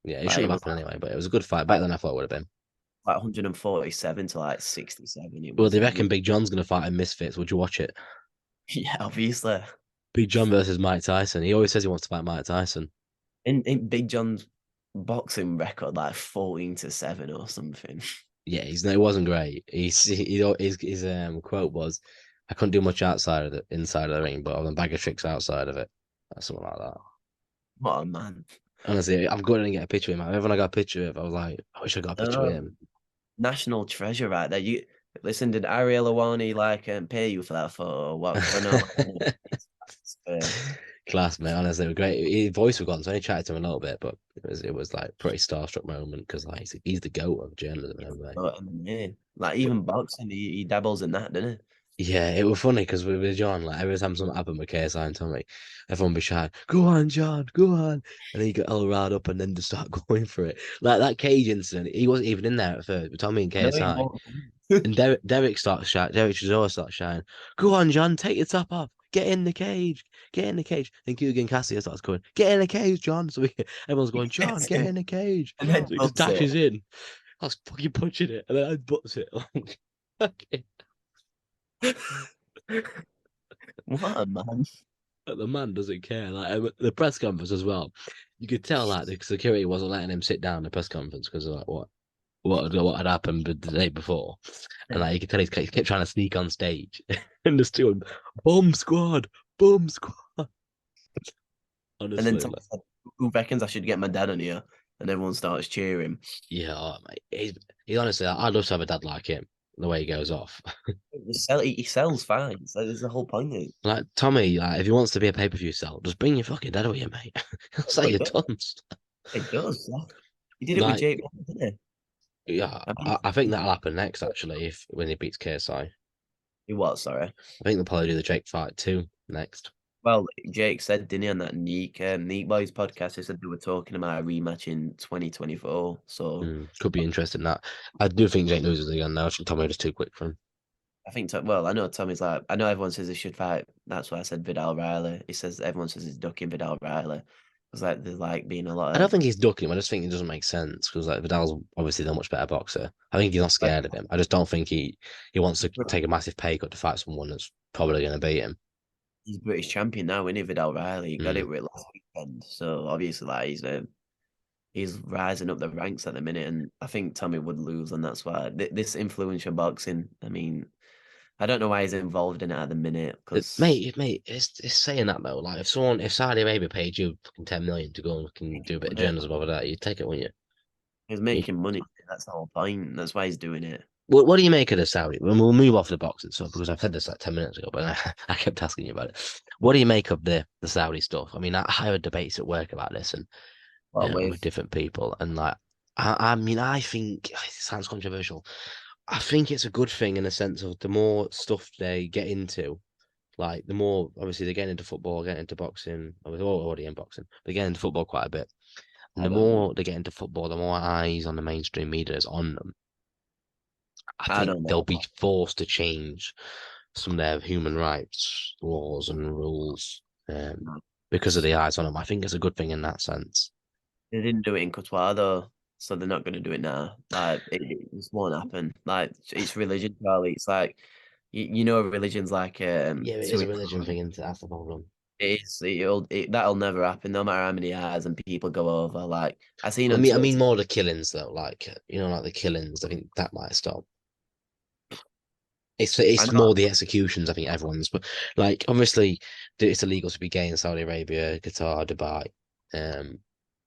Yeah, it Like it shouldn't have was happened anyway, but it was a good fight, better than I thought it would have been. like 147 to like 67. It Well, was they reckon Big John's gonna fight in Misfits. Would you watch it? yeah, obviously. Big John versus Mike Tyson. He always says he wants to fight Mike Tyson. In Big John's boxing record, like 14 to 7 or something. Yeah, it wasn't great. His quote was, "I couldn't do much outside of the inside of the ring, but I was a bag of tricks outside of it." Or something like that. What a man. Honestly, I'm going to get a picture of him. Everyone I got a picture of, I was like, I wish I got a picture with No, him. national treasure right there. You listen, did Ariel Awani like pay you for that photo? What? Because I know like, it's, Class, mate. Honestly, it was great. His voice was gone, so I only chatted to him a little bit, but it was like pretty starstruck moment because like he's the goat of journalism and everything. MMA. Like even boxing, he dabbles in that, doesn't Yeah, it was funny because with John, like every time something happened with KSI and Tommy, everyone would be shouting, "Go on, John, go on!" And then he got all riled up and then just start going for it. Like that cage incident, he wasn't even in there at first. But Tommy and he? I know he KSI, won't. and Derek starts shouting. Derek Chisora starts shouting, "Go on, John, take your top off, get in the cage, get in the cage." And Kugan Cassidy starts going, "Get in the cage, John!" So everyone's going, "John, Yes, get in the cage!" and then So he just bumps it. dashes in. I was fucking punching it, and then I butts it. Okay. What a man. But the man doesn't care. Like the press conference as well, you could tell like the security wasn't letting him sit down in the press conference because of like what had happened the day before, and like you could tell he kept trying to sneak on stage and just doing boom squad. And then Honestly, Tom like, said, "Who reckons I should get my dad on here?" And everyone starts cheering. yeah, oh, mate, he's honestly, I'd love to have a dad like him. The way he goes off, He sells fine. So there's the whole point. like Tommy, like if he wants to be a pay per view sell, just bring your fucking dad with you, mate. He'll sell Oh, you it does. tons. It does. Yeah. He did it with Like, Jake Paul, didn't yeah, he? I mean, I think that'll happen next actually if when he beats KSI. he was, sorry. I think they'll probably do the Jake fight too next. Well, Jake said, didn't he, on that Neat Boys podcast, he said they were talking about a rematch in 2024. So Could be interesting that. I do think Jake loses again now. Tommy just too quick for him. I think, well, I know Tommy's like, I know everyone says he should fight. That's why I said Vidal Riley. He says everyone says he's ducking Vidal Riley. It's like there's like being a lot I don't of think he's ducking him. I just think it doesn't make sense because like Vidal's obviously the much better boxer. I think he's not like scared of him. I just don't think he wants to take a massive pay cut to fight someone that's probably going to beat him. he's British champion now, isn't he, Vidal Riley? He got Mm. it with last weekend. So obviously like he's rising up the ranks at the minute, and I think Tommy would lose, and that's why this influential boxing. I mean, I don't know why he's involved in it at the minute because Mate, it's saying that though. Like if Saudi Arabia paid you fucking 10 million to go and fucking do a bit of journalism over there, you'd take it, wouldn't he's you? making money. That's the whole point. That's why he's doing it. What do you make of the Saudi? We'll move off the boxing stuff because I've said this like 10 minutes ago, but I kept asking you about it. What do you make of the Saudi stuff? I mean, I had debates at work about this and What with with different people, and like, I mean, I think it sounds controversial. I think it's a good thing in a sense of the more stuff they get into, like the more obviously they get into football, get into boxing. I was already in boxing, but they get into football quite a bit. And I the don't know. more they get into football, the more eyes on the mainstream media is on them. I I think don't they'll know. be forced to change some of their human rights laws and rules because of the eyes on them. I think it's a good thing in that sense. They didn't do it in Qatar though, so they're not going to do it now. Like it just won't happen. Like it's religion, Charlie. It's like religion's like Yeah, it is to a religion thing, and that's the problem. it is that'll never happen, no matter how many eyes and people go over. Like I seen on I mean Twitter, more the killings though, like like the killings. I think that might stop. I It's know more the executions. I think everyone's, but like obviously it's illegal to be gay in Saudi Arabia, Qatar, Dubai. Um,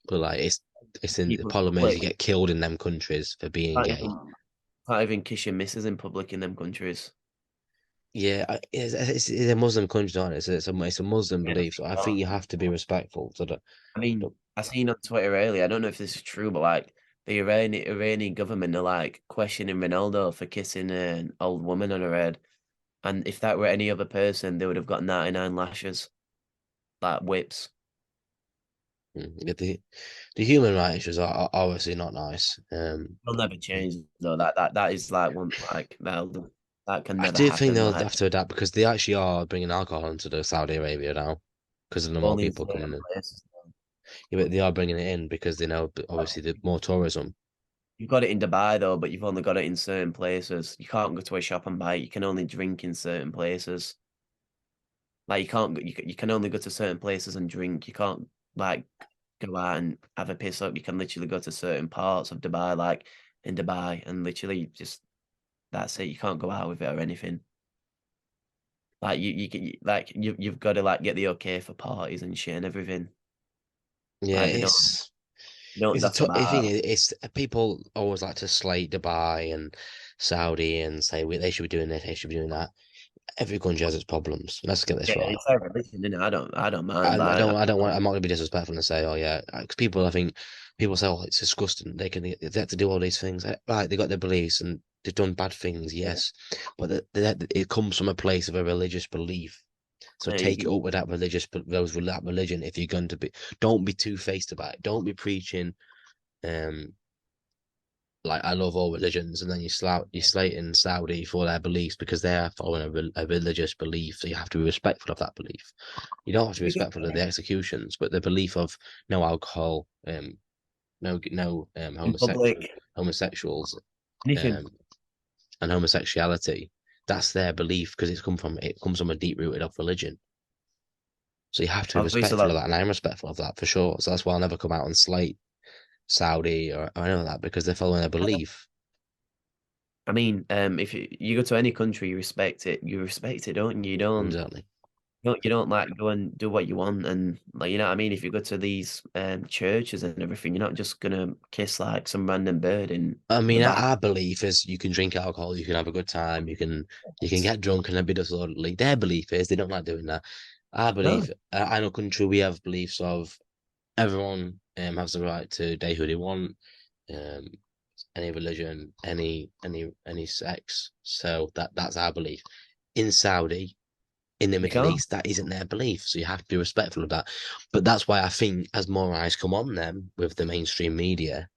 but like it's in the people in problem is you public get killed in them countries for being can't gay. even can't even kiss your missus in public in them countries. Yeah, it's a Muslim country, aren't it? It's a Muslim Yeah. belief, so I think you have to be respectful to I mean, I seen on Twitter earlier. I don't know if this is true, but like the Iranian government are like questioning Ronaldo for kissing an old woman on her head. And if that were any other person, they would have got 99 lashes, like whips. the human rights issues are obviously not nice. They'll never change though. That is like one like that can I never do think happen. they'll Like have to adapt because they actually are bringing alcohol into the Saudi Arabia now because of the more only in people certain coming in. places. Yeah, but they are bringing it in because they know obviously the more tourism. You've got it in Dubai though, but you've only got it in certain places. You can't go to a shop and buy it. You can only drink in certain places. Like you can't you can only go to certain places and drink. You can't like go out and have a piss up. You can literally go to certain parts of Dubai, like in Dubai, and literally just that's it. You can't go out with it or anything. Like you can like you've got to like get the okay for parties and shit and everything. Yeah, Like they don't you don't it's a that's tough thing. about It's people always like to slate Dubai and Saudi and say they should be doing this, they should be doing that. Every country has its problems. Let's get this yeah, right. it's like religion, innit? I don't mind. I don't want. I'm not going to be disrespectful and say, oh yeah, because people, I think, people say, oh, it's disgusting. They have to do all these things. Right, they got their beliefs and they've done bad things, yes, but it comes from a place of a religious belief. So take it you, up with that that religion. If you're going to be, don't be two faced about it. Don't be preaching. Um, like I love all religions, and then you slate in Saudi for their beliefs because they are following a religious belief. So you have to be respectful of that belief. You don't have to be you get respectful of the executions, but the belief of no alcohol, no in public, homosexuals, anything. um, and homosexuality. That's their belief because it comes from a deep rooted of religion. So you have to be Obviously, respectful like of that, and I'm respectful of that for sure. So that's why I'll never come out and slate Saudi or any of that because they're following a belief. I mean, if you go to any country, you respect it. You respect it, don't you? Exactly. You don't like go and do what you want and like you know what I mean. If you go to these churches and everything, you're not just gonna kiss like some random bird in I the mean, back. our belief is you can drink alcohol, you can have a good time, you can get drunk and then be disorderly. Their belief is they don't like doing that. Our No, belief, I know country, we have beliefs of everyone has the right to date who they want, um, any religion, any sex. So that's our belief. In Saudi, in the you Middle can't. East, that isn't their belief. So you have to be respectful of that. But that's why I think as more eyes come on them with the mainstream media,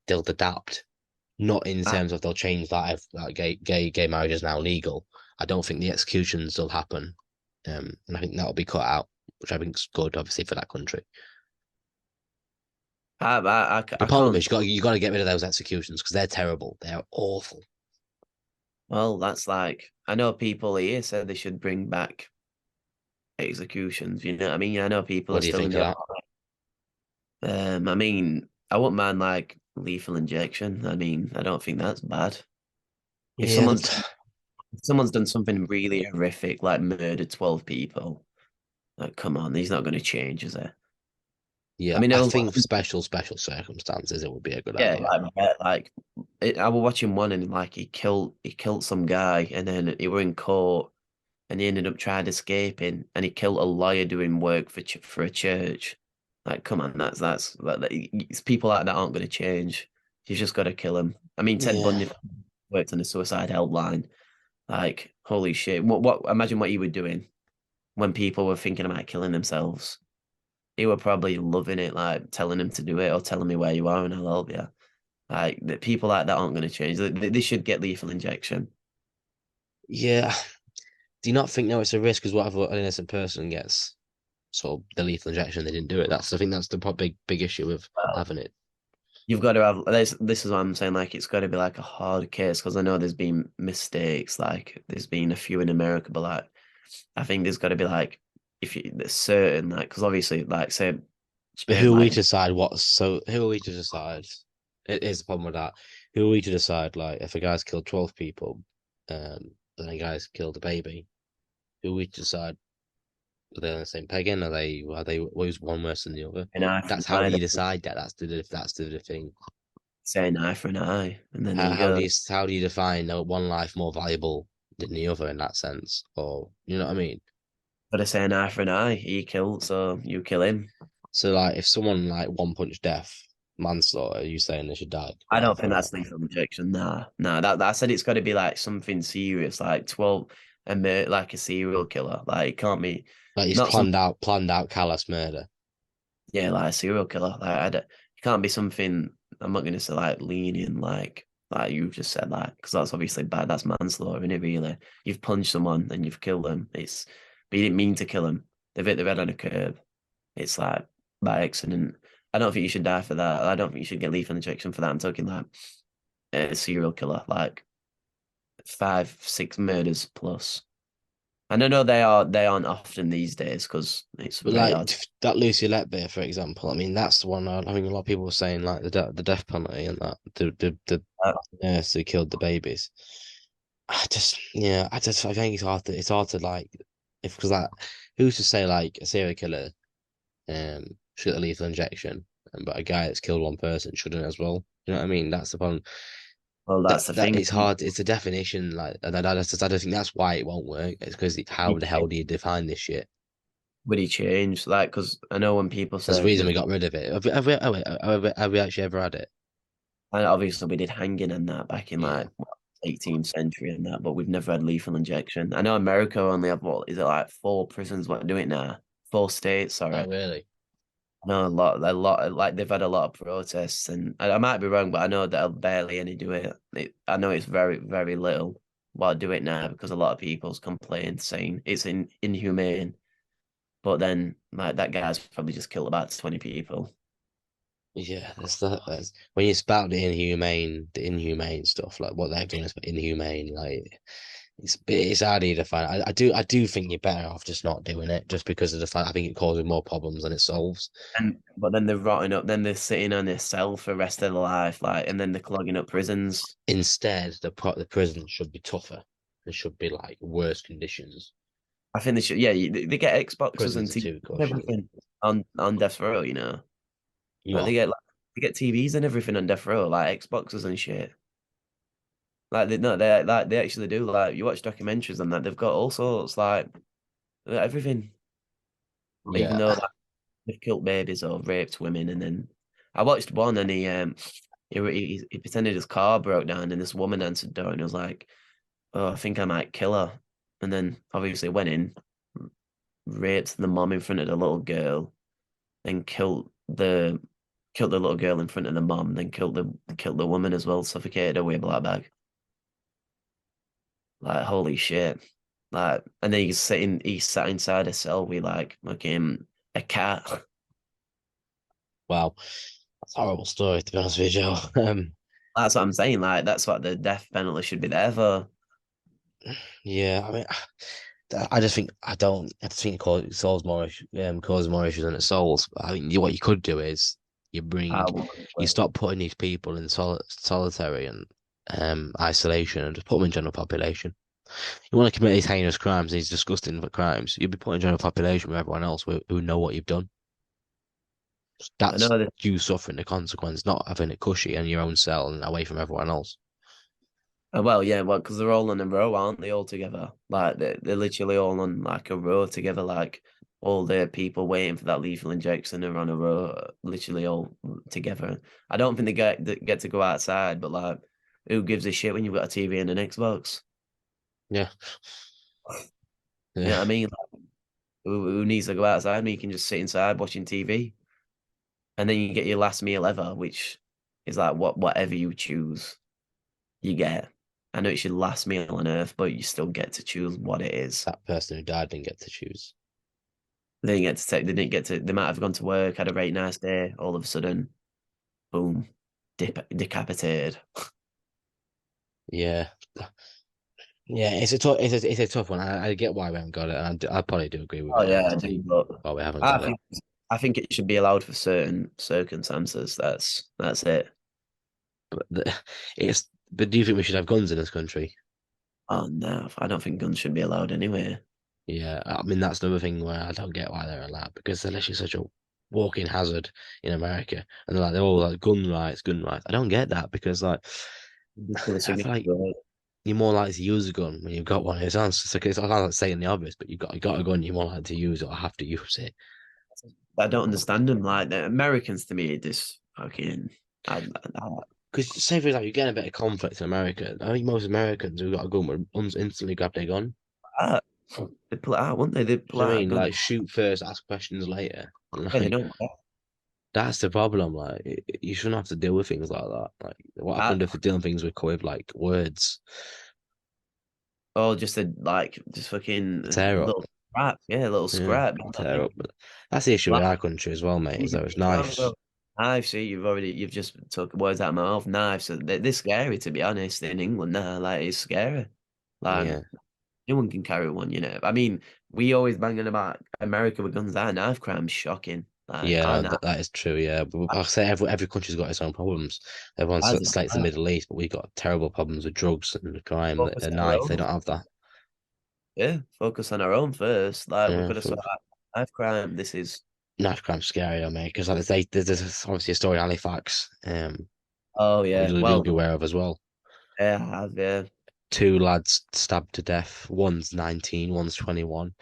they'll adapt not in I, terms of they'll change that if like gay marriage is now legal. I don't think the executions will happen, and I think that'll be cut out, which I think is good, obviously, for that country. The I problem can't. is you got to get rid of those executions because they're terrible. They're awful. Well, that's like I know people here said they should bring back executions. You know what I mean? I know people What are do you still in think of the. that? I mean, I wouldn't mind like lethal injection. I mean, I don't think that's bad. If Yeah, if someone's done something really horrific, like murdered 12 people, like come on, he's not going to change, is it? I yeah. mean, I think for special circumstances, it would be a good yeah, idea. I was watching one and like he killed some guy and then he were in court and he ended up trying escaping and he killed a lawyer doing work for a church. Like, come on, it's people like that aren't going to change. You just got to kill him. I mean, Ted Yeah, Bundy. worked on a suicide helpline. Like, holy shit. Imagine what he was doing when people were thinking about killing themselves. He were probably loving it, like telling them to do it or telling me where you are and I'll help you. Like, the people like that aren't going to change. They should get lethal injection. Yeah. Do you not think now it's a risk? Because what if an innocent person gets sort of the lethal injection, they didn't do it. I think that's the big issue with Well, having it. you've got to have this is what I'm saying, like it's got to be like a hard case because I know there's been mistakes, like there's been a few in America, but like I think there's got to be like if you there's certain like because obviously like say But who are we like to decide what? So who are we to decide? It is the problem with that. Who are we to decide? Like, if a guy's killed 12 people, then a guy's killed a baby. Who are we to decide? Are they on the same pegging? Are they was one worse than the other? an eye for That's an how do eye, you they decide that? That's the thing. say an eye for an eye, and then there How you how do go. you how do you define one life more valuable than the other in that sense? Or you know what I mean? Got to say an eye for an eye. He killed, so you kill him. So like, if someone like one punch death, manslaughter, are you saying they should die? I Like don't think for that? that's lethal injection. Nah, nah. That I said it's got to be like something serious, like 12, like a serial killer. Like it can't be Like he's not some planned out callous murder. yeah, like a serial killer. Like it can't be something. I'm not gonna say like lenient, like you just said, like because that's obviously bad. That's manslaughter, isn't it? Really, you've punched someone and you've killed them. But you didn't mean to kill them. They've hit their head on a curb. It's like by accident. I don't think you should die for that. I don't think you should get lethal injection for that. I'm talking like a serial killer, like 5, 6 murders plus. And I know they aren't often these days because it's But very like hard. that Lucy Letbeer, for example, I mean that's the one. I think a lot of people were saying like the death penalty and that the nurse who killed the babies. I think it's hard to like if because like who's to say like a serial killer should get a lethal injection, but a guy that's killed one person shouldn't as well. You know what I mean? That's the problem. Well, That that's the that thing. it's hard. It's a definition like, and I don't think that's why it won't work. It's because how the hell do you define this shit? Would he change? Like, because I know when people There's a say reason we that, got rid of it. Have we actually ever had it? and obviously we did hanging and that back in Yeah. like what, 18th century and that, but we've never had lethal injection. I know America only have what is it like 4 prisons what do it now? 4 states, Oh, sorry. really? I know a lot, like they've had a lot of protests, and I might be wrong, but I know that barely any do it. I know it's very, very little what do it now because a lot of people's complained saying it's inhumane. But then, like that guy's probably just killed about 20 people. Yeah, that's when you spout the inhumane stuff, like what they've done is inhumane. Like it's harder to find. I do think you're better off just not doing it, just because of the fact I think it causes more problems than it solves. And but then they're rotting up. Then they're sitting on their cell for the rest of their life, like, and then they're clogging up prisons. Instead, the prison should be tougher. There should be like worse conditions. I think they should. Yeah, they get Xboxes Prisons and are TV too and cushy. everything on death row. You know, You like are. they get TVs and everything on death row, like Xboxes and shit. Like they no, they actually do. Like you watch documentaries and that they've got all sorts, like everything. Even Yeah. though like, they've killed babies or raped women, and then I watched one and he pretended his car broke down and this woman answered the door and he was like, "Oh, I think I might kill her," and then obviously went in, raped the mom in front of the little girl, then killed the little girl in front of the mom, then killed the woman as well, suffocated her with a black bag. Like holy shit. Like and then he sat inside a cell with like fucking a cat. Wow. That's a horrible story, to be honest with you, Joe. That's what I'm saying. Like that's what the death penalty should be there for. Yeah, I mean, I just think I don't. I just think it solves more causes more issues than it solves. I think what you could do is you bring, you Well, stop putting these people in solitary and isolation and just put them in general population. You want to commit these heinous crimes, these disgusting crimes, you'll be put in general population with everyone else who know what you've done. I know That's that. you suffering the consequence, not having it cushy in your own cell and away from everyone else. Well, yeah, well, because they're all in a row, aren't they? All together, like they're literally all on like a row together, like all the people waiting for that lethal injection are on a row, literally all together. I don't think they get to go outside, but like. who gives a shit when you've got a TV and an Xbox? Yeah, You yeah, know what I mean? Like, who needs to go outside when you can just sit inside watching TV? And then you get your last meal ever, which is like whatever you choose, you get. I know it's your last meal on earth, but you still get to choose what it is. that person who died didn't get to choose. They didn't get to take. They didn't get to. They might have gone to work, had a very nice day. All of a sudden, boom, decapitated. Yeah, yeah, it's a tough one. I get why we haven't got it, and I probably do agree with Oh it. yeah, I do. But Why we haven't I got it. think I think it should be allowed for certain circumstances. That's it. But but do you think we should have guns in this country? Oh no, I don't think guns should be allowed anyway. Yeah, I mean that's another thing where I don't get why they're allowed because they're literally such a walking hazard in America, and they're all like gun rights, gun rights. I don't get that because like Ridiculous I feel like ignorance. you're more likely to use a gun when you've got one. It sounds like saying the obvious, but you got a gun, you're more likely to use it or have to use it. I don't understand them. Like the Americans, to me, this fucking. I, Because say for example, you get a bit of conflict in America. I think most Americans who got a gun would instantly grab their gun. I, they pull it out, won't they? They pull Do you know what I out a mean? gun. Like shoot first, ask questions later. Yeah, they Like don't care. that's the problem. Like you shouldn't have to deal with things like that. Like what I, happened if they're dealing things with like words? oh, just a like, just fucking Tear up. little scrap. Yeah, a little Yeah, scrap. You know what I tear up. mean? But that's the issue with Like, our country as well, mate, is even those things wrong knives. though. Knives, see, you've just took words out of my mouth. Knives, so they're scary to be honest. In England, now, like it's scary. Like Yeah. no one can carry one, you know. I mean, we always banging about America with guns. Our knife crime's shocking. Like Yeah, our no, knife, that is true. Yeah, but like I say every country's got its own problems. Everyone ours is slates the Middle East, but we got terrible problems with drugs and crime. focus A on our knife, they own. don't have that. Yeah, focus on our own first. Like we Yeah, could have sorted out knife crime. This is knife crime's scary, mate, because like, there's obviously a story in Halifax, oh which yeah. you'll Well, be aware of as well. yeah, I have yeah. Two lads stabbed to death. One's 19, one's 21,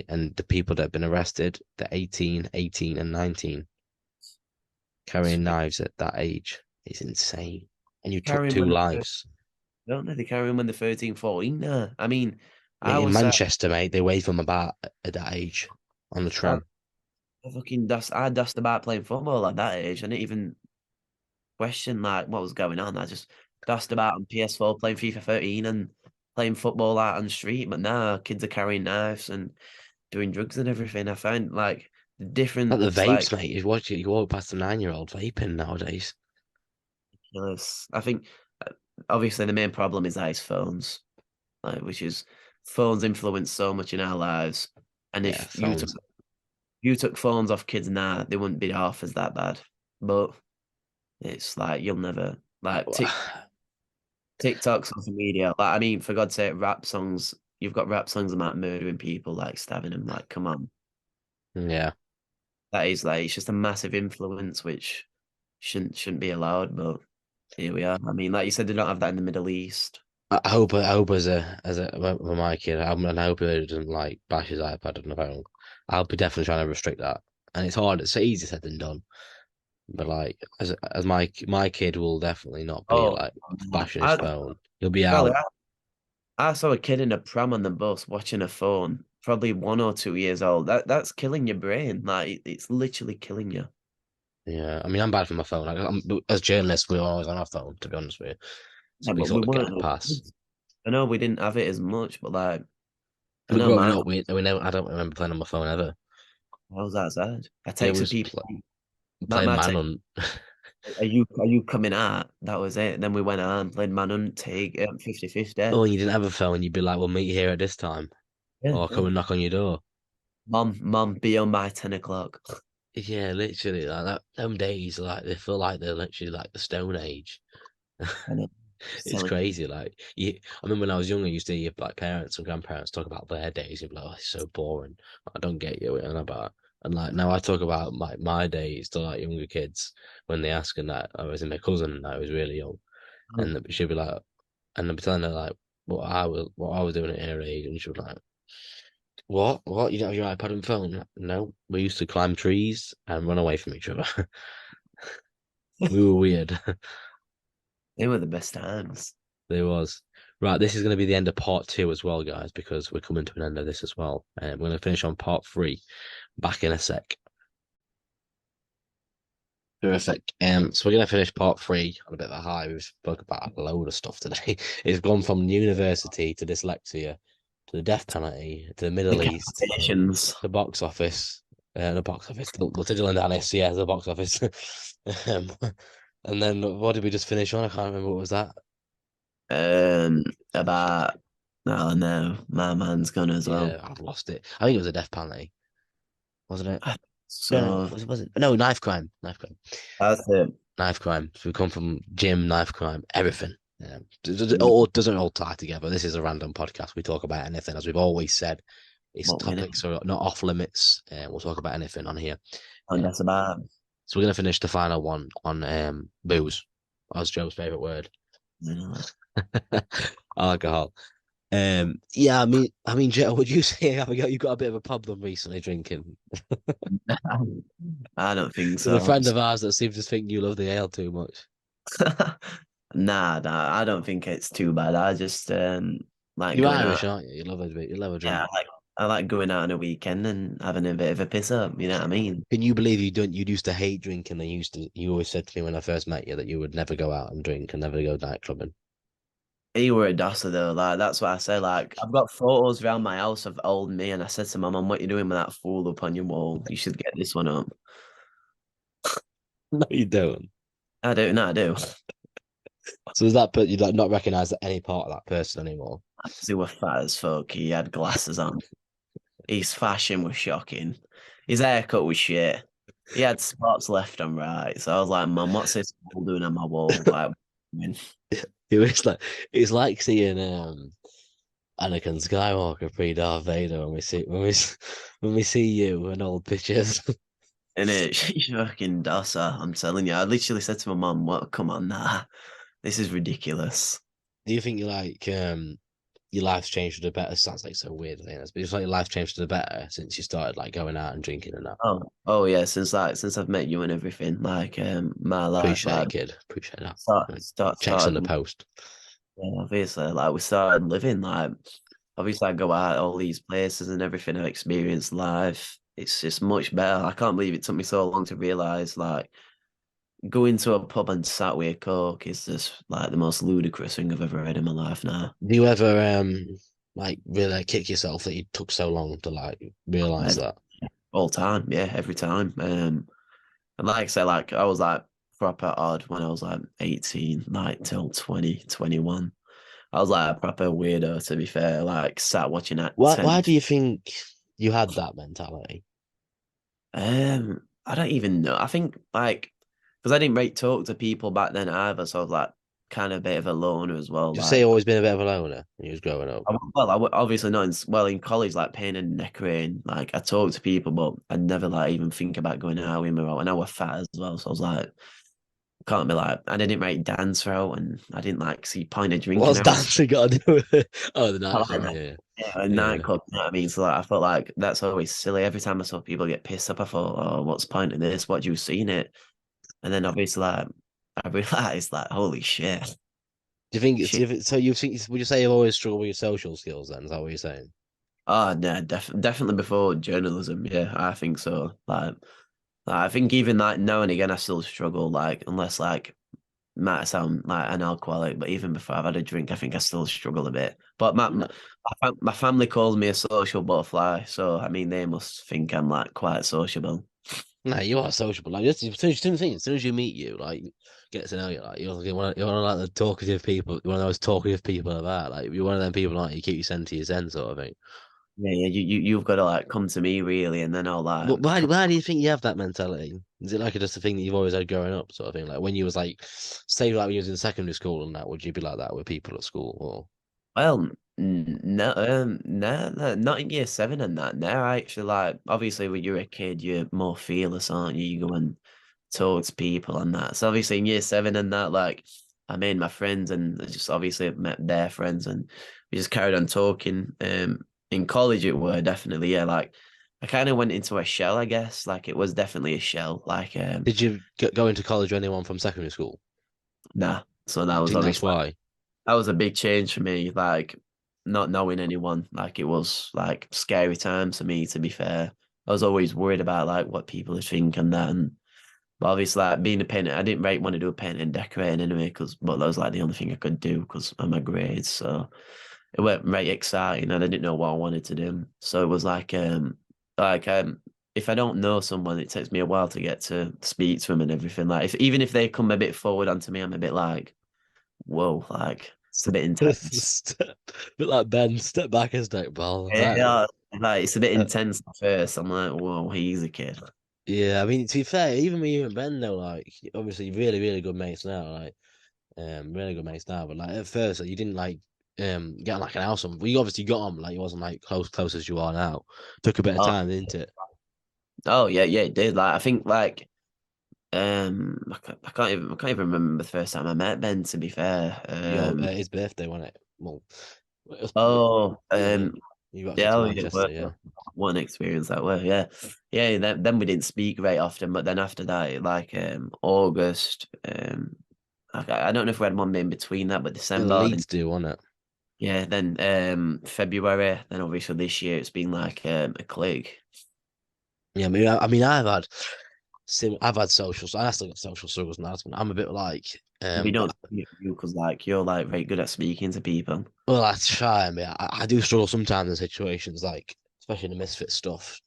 and the people that have been arrested, they're 18, 18, and 19, It's carrying ridiculous. knives at that age. It's insane. And you took Carrying two when lives. don't they? They carry when they're 13, 14 now. I mean, I In was Manchester, mate, they wave them about at that age on the I tram. fucking dust. I dust about playing football at that age. I didn't even question like what was going on. I just dust about on PS4 playing FIFA 13 and playing football out on the street. But now kids are carrying knives and doing drugs and everything. I find like the Like the difference, like vapes, mate. You walk past a 9-year-old vaping nowadays. ridiculous. I think obviously the main problem is ice phones, like which is phones influence so much in our lives. And Yeah, if you took phones. you took phones off kids now, they wouldn't be half as that bad. But it's like you'll never like TikTok, social media. Like I mean, for God's sake, rap songs. You've got rap songs about murdering people, like stabbing them. Like, come on, Yeah. that is like it's just a massive influence which shouldn't be allowed. But here we are. I mean, like you said, they don't have that in the Middle East. I hope as a with my kid, I hope he doesn't like bash his iPad on the phone. I'll be definitely trying to restrict that. And it's hard. It's so easy said than done. But like as my kid will definitely not be Oh, like no. bashing his phone. He'll be Charlie, out. I saw a kid in a pram on the bus watching a phone, probably 1 or 2 years old. That's killing your brain. Like it's literally killing you. Yeah. I mean, I'm bad for my phone. As journalists, we're always on our phone, to be honest with you. So Yeah, we but we sort of get weren't. a pass. I know we didn't have it as much, but like I But know growing my up, we never. I don't remember playing on my phone ever. I was outside. I It texted was people. playing My text, Manhunt. are you coming out? That was it. Then we went out and played Manhunt, take 50-50. Oh, and you didn't have a phone, you'd be like, "We'll meet you here at this time," Yeah, or yeah. come and knock on your door. Mom, be on by 10 o'clock. Yeah, literally, like that. Them days, like they feel like they're literally like the Stone Age. And then It's selling. crazy. Like, I remember when I was younger, I used to hear like parents and grandparents talk about their days. You'd be like, "Oh, it's so boring. I don't get you." And about and like now I talk about my days to like younger kids when they ask, and that I was in my cousin and I was really young, Oh, and she'd be like, and I'd be telling her like what I was doing at her age, and she was like, "What? You don't have your iPad and phone?" No, we used to climb trees and run away from each other. We were weird. they were the best times. There was. Right, this is going to be the end of part two as well, guys, because we're coming to an end of this as well. And we're going to finish on part three back in a sec. Terrific. So we're going to finish part three on a bit of a high. We've spoke about a load of stuff today. It's gone from university to dyslexia to the death penalty to the Middle East, Decapitations. the box office, the Digital and Dennis, yeah, the box office. um, and then what did we just finish on? I can't remember what was that. About I don't know, my man's gone as well. Yeah, I've lost it. I think it was a death penalty, wasn't it? No, no, So was it? No, knife crime, knife crime, that's it. knife crime. So we come from gym, knife crime, everything. Yeah, Mm, doesn't all tie together. This is a random podcast. We talk about anything, as we've always said. These what minute? topics are not off limits. We'll talk about anything on here. And Um, that's about. so we're gonna finish the final one on booze. That's Joe's favorite word. You know. Alcohol. Yeah, I mean, Joe, would you say you've got a bit of a problem recently drinking? I don't think There's a so. friend of ours that seems to think you love the ale too much. Nah, I don't think it's too bad. I just like You're going out. Irish, aren't you? You love a Yeah, drink. I like going out on a weekend and having a bit of a piss up. You know what I mean? Can you believe you don't? You used to hate drinking. You always said to me when I first met you that you would never go out and drink and never go nightclubbing. He were a dosser though. Like that's what I say. Like I've got photos around my house of old me, and I said to my mum, "What you doing with that fool up on your wall? You should get this one up." No, you don't. I do, no, I do. So does that put you like not recognize any part of that person anymore? He were fat as fuck. He had glasses on. His fashion was shocking. His haircut was shit. He had spots left and right. So I was like, "Mum, what's this fool doing on my wall?" Like, It was like it's like seeing Anakin Skywalker pre Darth Vader when we see you in old pictures. and it, she's fucking dosser. I'm telling you. I literally said to my mum, "What? Come on, nah, this is ridiculous." Do you think you like your life's changed for the better? Sounds like so weird thing, but it's like your life changed for the better since you started like going out and drinking and that. Oh yeah, since I've met you and everything, like my life, Appreciate it, like kid. Appreciate that. Right. Checks in the started, post. yeah, obviously, like we started living, like obviously I go out all these places and everything I experience life. It's just much better. I can't believe it took me so long to realize, like going to a pub and sat with a coke is just like the most ludicrous thing I've ever had in my life now. Do you ever like really kick yourself that you took so long to like realize Every, that? all time, yeah, every time. And like I say, like I was like proper odd when I was like 18, like till 2021. I was like a proper weirdo, to be fair. Like sat watching that Why 10. do you think you had that mentality? I don't even know. I think like because I didn't really talk to people back then either, so I was like kind of a bit of a loner as well. Just say Like, you've always been a bit of a loner when you was growing up. obviously not in well in college, like painting and decorating. Like I talked to people, but I'd never like even think about going out with them. And I was fat as well, so I was like, can't be like I didn't really dance out, and I didn't like see point of drinking What's out. dancing got to do with it? Oh, the I nightclub. like Yeah, yeah, a yeah. nightclub, you know what I mean? So like, I felt like that's always silly. Every time I saw people get pissed up, I thought, oh, what's the point in this? What do you see in it? And then obviously, like, I realized, like, holy shit, Do you think it's shit. so? You think would you say you've always struggled with your social skills? Then is that what you're saying? Oh, no, definitely before journalism. Yeah, I think so. Like, I think even like now and again, I still struggle. Like, unless like might sound like an alcoholic, but even before I've had a drink, I think I still struggle a bit. But No, my family calls me a social butterfly, so I mean they must think I'm like quite sociable. no, you are sociable. Like just as soon as you meet you, like get to know you, like you're one of like the talkative people, you're one of those talkative people about. Like you're one of them people like you keep your zen to your zen sort of thing. Yeah, yeah, you've got to like come to me really, and then I'll like But why do you think you have that mentality? Is it like just a thing that you've always had growing up, sort of thing? Like when you was like, say, like when you was in secondary school and that, would you be like that with people at school? Or well, no, no, not in year 7 and that. No, I actually like obviously when you're a kid, you're more fearless, aren't you? You go and talk to people and that. So obviously in year 7 and that, like I made my friends and I just obviously met their friends and we just carried on talking. In college it were definitely, yeah, like I kind of went into a shell, I guess. Like it was definitely a shell. Like did you go into college with anyone from secondary school? nah. So that Do you was think that's obviously why? that was a big change for me. Like not knowing anyone, like it was like scary times for me. To be fair, I was always worried about like what people would think and that. And but obviously, like being a painter, I didn't really want to do a painting and decorating anyway, because but that was like the only thing I could do because of my grades. So it went very exciting, and I didn't know what I wanted to do. So it was like if I don't know someone, it takes me a while to get to speak to them and everything. Like if even if they come a bit forward onto me, I'm a bit like, whoa, like it's a bit intense. Bit like Ben, step back a step, pal. Yeah, like it's a bit intense at first. I'm like, whoa, he's a kid. Yeah, I mean, to be fair, even with you and Ben though, like obviously really, really good mates now, like really good mates now. But like at first, like, you didn't like get on like an house. We obviously got on, but like it wasn't like close as you are now. Took a bit of Oh, time, didn't it? oh yeah, yeah, it did. Like I think like I can't even remember the first time I met Ben. To be fair, His birthday, wasn't it? Well, it was, oh, yeah, you got yeah, to oh, yeah, Manchester, yeah. what an experience that was. Yeah, yeah. Then we didn't speak very often, but then after that, like August, I don't know if we had one in between that, but Yeah, the December, then Leeds do, wasn't it? yeah, then February, then obviously this year it's been like a click. Yeah, I mean, I've had social, so I still got social struggles now. I'm a bit like, We but don't you because like you're like very good at speaking to people. well, I try. I mean, I do struggle sometimes in situations like, especially the misfit stuff.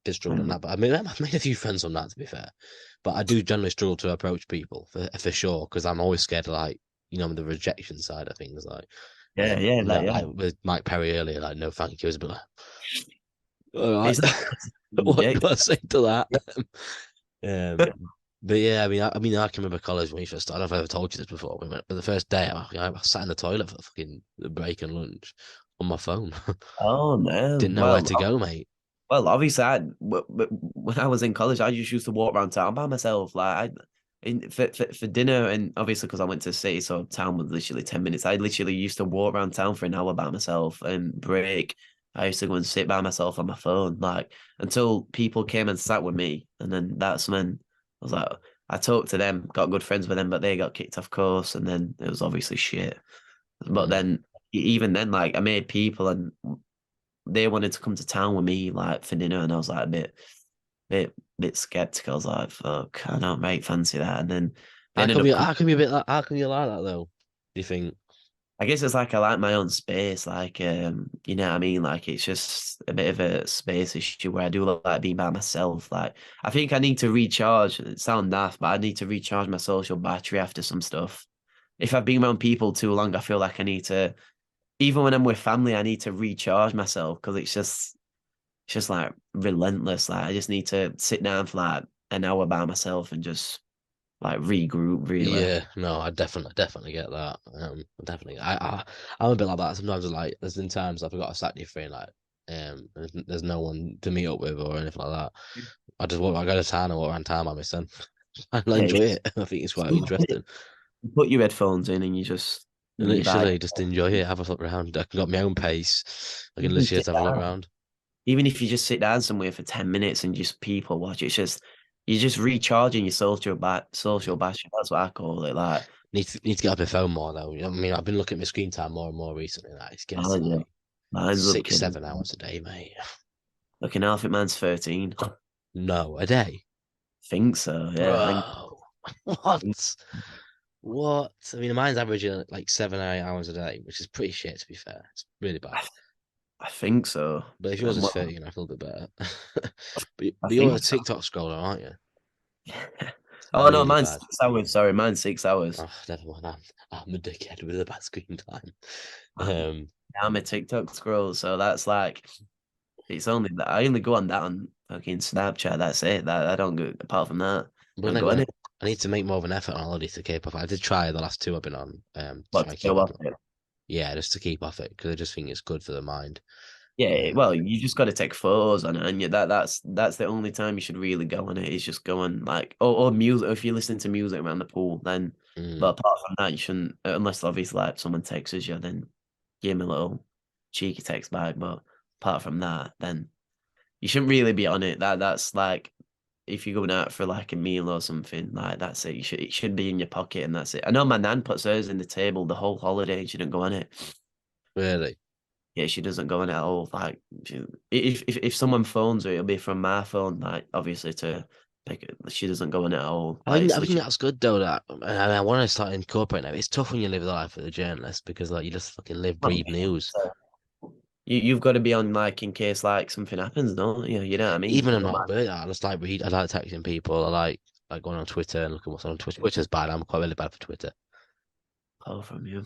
Did struggle on Mm. that, but I mean, I've made a few friends on that to be fair. But I do generally struggle to approach people for sure because I'm always scared of like, the rejection side of things. Like, Yeah, yeah, no, like yeah. like with Mike Perry earlier, like, no, thank you. It was a bit like, all right, It's not what do reject. I say to that? Yeah. Um, but yeah, I mean, I can remember college when we first started. I don't know if I ever told you this before. But the first day, I sat in the toilet for fucking the break and lunch on my phone. Oh no. Didn't know where to go, mate. Well, obviously, when I was in college, I just used to walk around town by myself. Like for dinner, and obviously because I went to the city, so town was literally 10 minutes. I literally used to walk around town for an hour by myself, and break. I used to go and sit by myself on my phone, like until people came and sat with me, and then that's when I was like, I talked to them, got good friends with them, but they got kicked off course, and then it was obviously shit. But Mm. then even then, like I made people, and they wanted to come to town with me like for dinner, and I was like a bit skeptical. I was like, fuck, I don't really fancy that. And then they How ended come up you? coming. How come you a bit like? How come you like that though? Do you think? I guess it's like I like my own space, like you know what I mean? Like it's just a bit of a space issue where I do like being by myself. Like I think I need to recharge. It sounds daft, but I need to recharge my social battery after some stuff. If I've been around people too long, I feel like I need to, even when I'm with family, I need to recharge myself because it's just like relentless. Like I just need to sit down for like an hour by myself and just like regroup. Really, Yeah, no, I definitely get that. Definitely, I'm a bit like that. Sometimes, like, there's been times I forgot a Saturday free, like, there's no one to meet up with or anything like that. I go to town and walk around town by myself. I yeah. enjoy it. I think it's quite interesting. You put your headphones in and you vibe. Literally, just enjoy it. Have a look around. I can got my own pace. I can Even literally sit just have a look down. around. Even if you just sit down somewhere for 10 minutes and just people watch, it's just you're just recharging your social battery. That's what I call it. Like, Need to get off my phone more though. I mean, I've been looking at my screen time more and more recently. Like, it's getting to yeah, like mine's up, six, kid. 7 hours a day, mate. Looking out, man's 13. No, a day, Think so. Yeah, bro. What? What? I mean, mine's averaging like 7 or 8 hours a day, which is pretty shit to be fair. It's really bad. I, I think so. But if yours is Well, 30, I feel a bit better. I but you're a think so. TikTok scroller, aren't you? It's Oh no, really mine's bad. 6 hours. Sorry, mine's 6 hours. Oh, never mind. I'm a dickhead with a bad screen time. Um, Um, I'm a TikTok scroll, so that's like it's only that I only go on that on fucking Snapchat. That's it. That I don't go apart from that. I but don't go any I need to make more of an effort on holiday to keep off. I did try the last two I've been on, to but try to and keep go off. off it. Yeah, just to keep off it because I just think it's good for the mind. Yeah, Um, well, you just got to take photos on it, and that's the only time you should really go on it. Is just going like or music. If you're listening to music around the pool, then. mm. But apart from that, you shouldn't unless obviously like someone texts you, then give him a little cheeky text back. But apart from that, then you shouldn't really be on it. That's like if you're going out for like a meal or something, like that's it. It should be in your pocket and that's it. I know my nan puts hers in the table the whole holiday and she didn't go on it. Really. Yeah, she doesn't go on it at all. Like if someone phones her, it'll be from my phone, like obviously to pick it. She doesn't go on it at all. Like I it's think literally that's good though. That and I want to start incorporating that. It's tough when you live the life of a journalist because like you just fucking live, well, breathe news. so you've got to be on like in case like something happens, don't you? You know what I mean? Even I'm No not matter. good. I just like read. I like texting people. I like going on Twitter and looking what's on Twitter. Twitter's bad. I'm quite really bad for Twitter. Oh, from you.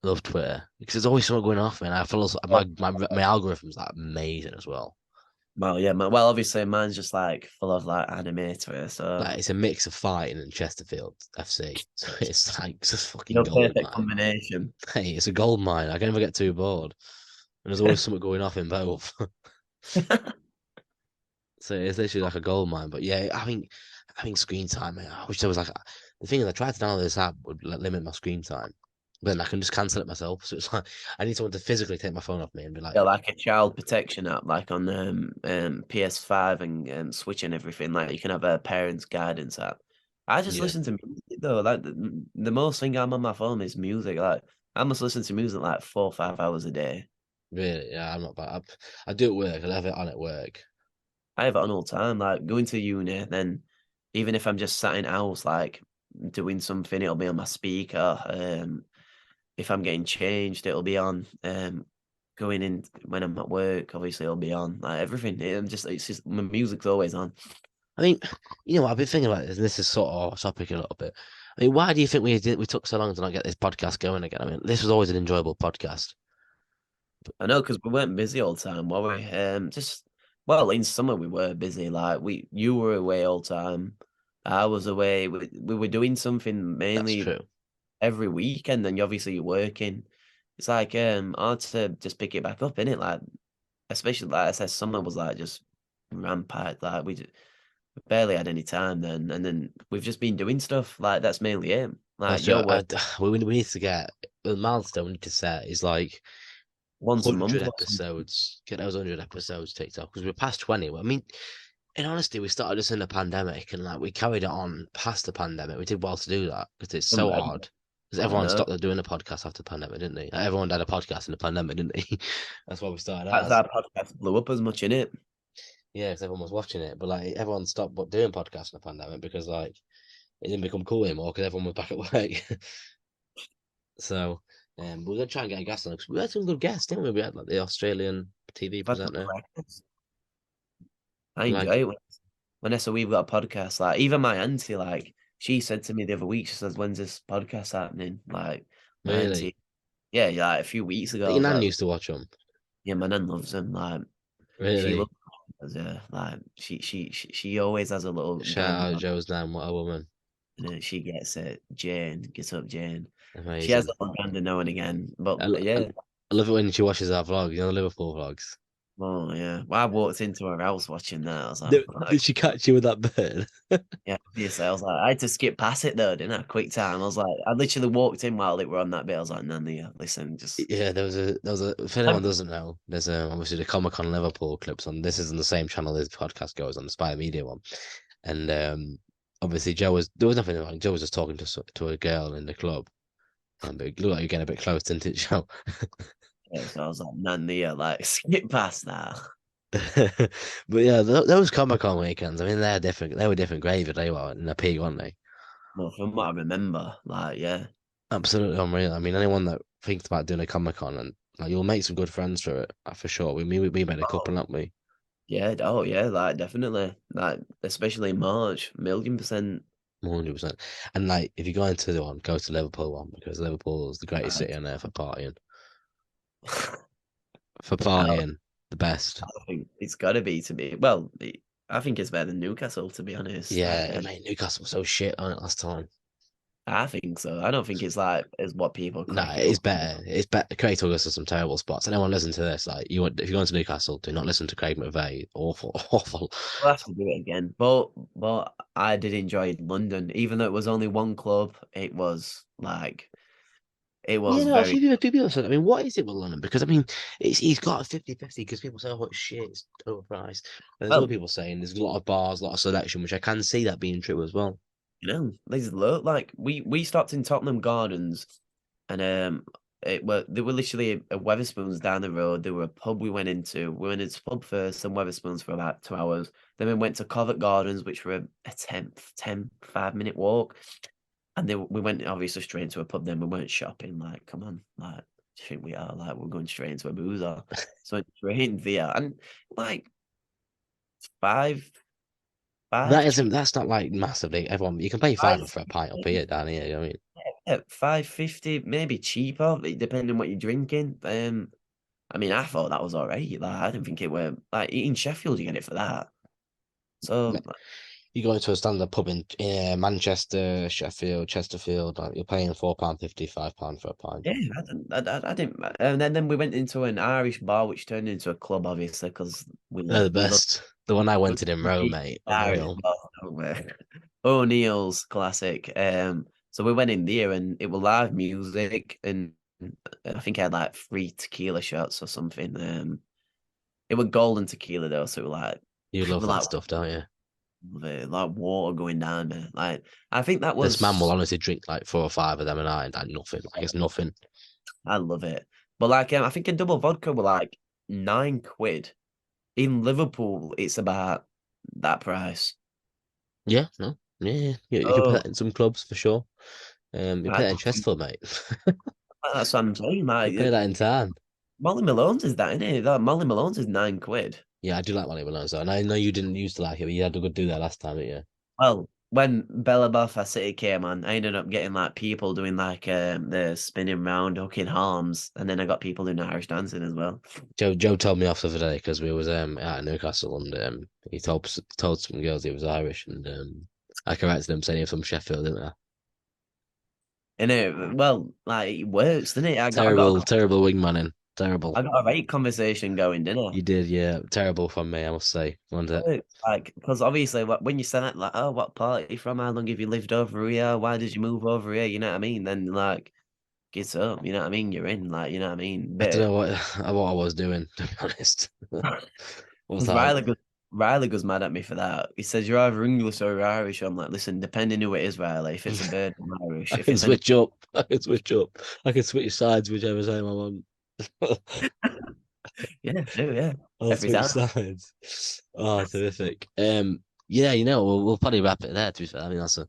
Love Twitter because there's always something going off, man. I feel my algorithm's like amazing as well. Well, yeah, well, obviously mine's just like full of like anime Twitter, so Like it's a mix of fighting and Chesterfield FC. So it's like it's just you fucking know, gold perfect mine. combination. Hey, it's a gold mine. I can never get too bored. And there's always something going off in both. So it's literally like a gold mine. But yeah, I think screen time, man. I wish there was like the thing is I tried to download this app would like, limit my screen time. But then I can just cancel it myself. So it's like I need someone to physically take my phone off me and be like, Yeah, like a child protection app, like on PS5 and Switch and everything. Like you can have a parents' guidance app. I just yeah, listen to music though. Like the most thing I'm on my phone is music. Like I must listen to music like 4 or 5 hours a day. really, yeah, I'm not bad. I do it at work. I have it on at work. I have it on all the time. Like going to uni, then even if I'm just sat in house, like doing something, it'll be on my speaker. If I'm getting changed, it'll be on. Going in when I'm at work, obviously it'll be on. Like everything, it's just my music's always on. I mean, I've been thinking about this, and this is sort of off topic a little bit. I mean, why do you think we took so long to not get this podcast going again? I mean, this was always an enjoyable podcast. I know because we weren't busy all the time, were we? Just well, in summer we were busy. Like you were away all the time. I was away. We were doing something That's mainly true. every weekend, and obviously you're working. It's like hard to just pick it back up, innit? Like especially like I said, summer was like just rampant. Like we barely had any time then, and then we've just been doing stuff. Like that's mainly it. That's Like true. your work We need to get the milestone we need to set is like once a 100 month or something. episodes. Get those 100 episodes TikTok because we're past 20. I mean, in honesty, we started this in the pandemic and like we carried it on past the pandemic. We did well to do that because it's so hard. Because I everyone know. stopped doing a podcast after the pandemic, didn't they? Like, everyone did a podcast in the pandemic, didn't they? That's why we started That's ours. our podcast blew up as much in it. Yeah, 'cause everyone was watching it, but like everyone stopped doing podcasts in the pandemic because like it didn't become cool anymore because everyone was back at work. So, we're gonna try and get a guest on because we had some good guests, didn't we? We had like the Australian TV I've had some presenter. practice. I Like, enjoy it. Whenever we've got a podcast, like even my auntie, like she said to me the other week, she says, "When's this podcast happening?" Like my really? auntie, yeah, yeah, like a few weeks ago, I Your was nan like, used to watch them. "Yeah, my nan loves them." Like she Really? loves, yeah, like she always has a little Shout gander out on, Joe's nan, what a woman. and then she gets it. Jane, gets up, Jane. She has Amazing. a little gander now and again, but I yeah, love it when she watches our vlog, the Liverpool vlogs. oh yeah. Well, I walked into her house watching that. I was like, Did she catch you with that bird? yeah, obviously. I was like, I had to skip past it though, didn't I? Quick time. I was like, I literally walked in while they were on that bit. I was like, Nanny, listen, just Yeah, there was a. If anyone doesn't know, there's obviously the Comic Con Liverpool clips on. This is on the same channel this podcast goes on, the Spy Media one, and obviously there was nothing wrong. Joe was just talking to a girl in the club, and it looked like you're getting a bit close, didn't it, Joe? yeah, so I was like, Nanny, like skip past that. But yeah, those Comic Con weekends, I mean, they're different. They were different gravy. They were in a peak, weren't they? Well, from what I remember, like, yeah. Absolutely unreal. I mean, anyone that thinks about doing a Comic Con and like, you'll make some good friends through it, for sure. We made a couple, Oh, haven't we? yeah, oh yeah, like definitely. Like, especially March, 1,000,000%. 100%. And like, if you're going to the one, go to Liverpool one because Liverpool is the greatest Like, city on earth for partying. For I partying, the best. think it's gotta be to be well, I think it's better than Newcastle, to be honest. Yeah, I mean, Newcastle was so shit on it last time. I think so. I don't think it's like as what people No, crack it it's up. better. It's better. Craig took us to some terrible spots. Anyone listen to this? Like, if you're going to Newcastle, do not listen to Craig McVeigh. Awful, awful. We'll have to do it again. But I did enjoy London, even though it was only one club. It was like It Yeah, was no, very a few people said, I mean, what is it with London? Because, I mean, he's got a 50-50 because people say, oh, it's shit, it's overpriced. And there's other well. people saying there's a lot of bars, a lot of selection, which I can see that being true as well. There's like we stopped in Tottenham Gardens, and there were literally a Weatherspoons down the road. There were a pub we went into. We went into pub first and Weatherspoons for about 2 hours. Then we went to Covent Gardens, which were a 5 minute walk. And then we went obviously straight into a pub. Then we weren't shopping. Like, come on, like, do you think we are? Like, we're going straight into a boozer. So straight in there, and like five, That five isn't, cheap. that's not like massively, everyone, you can pay five for a pint up here, down here, you know what I mean? At 5.50, maybe cheaper, depending on what you're drinking. I mean, I thought that was all right. Like, I didn't think it were like in Sheffield, you get it for that. So, You go into a standard pub in Manchester, Sheffield, Chesterfield, like, you're paying £4.50, £5 for a pint. yeah, I didn't. And then we went into an Irish bar, which turned into a club, obviously, because They're the we love best. The one I went we to in love Rome, the mate, Irish unreal. bar, don't we? O'Neill's classic. So we went in there, and it was live music, and I think I had like 3 tequila shots or something. It was golden tequila though, so You it love was that like stuff, don't you? like water going down there. Like I think that This man will was honestly drink like 4 or 5 of them a night, like nothing. Like it's nothing. I love it. But like I think a double vodka were like £9. In Liverpool, it's about that price. Yeah, no, yeah. You can put Oh, that in some clubs for sure. You pay right. that in Chesterfield, mate. That's what I'm saying. You Like pay that in town. Molly Malone's is that, isn't it? That Molly Malone's is £9. Yeah, I do like Money Balloons though, and I know you didn't used to like it, but you had to go do that last time, didn't you? Well, when Bella Buffer City came on, I ended up getting like people doing like the spinning round, hooking arms, and then I got people doing Irish dancing as well. Joe told me off the other day because we was out in Newcastle and he told some girls he was Irish and I corrected him saying he was from Sheffield, didn't I? And well, like it works, doesn't it? Terrible, terrible wingmanning. Terrible. I got a right conversation going, didn't I? You did, yeah. Terrible from me, I must say. Wasn't it? Like, because obviously, when you say that, like, oh, what part are you from? How long have you lived over here? Why did you move over here? You know what I mean? Then, like, get up, you know what I mean? You're in, like, you know what I mean? I don't But know what I was doing, to be honest. Was because like, Riley goes mad at me for that. He says, you're either English or you're Irish. I'm like, listen, depending who it is, Riley. If it's a bird, I'm Irish. I If can it's any, switch up. I can switch up. I can switch sides whichever time I want. yeah, do, yeah. I'll Every switch time. sides. Oh, terrific. Yeah, we'll probably wrap it there. To be fair, I mean that's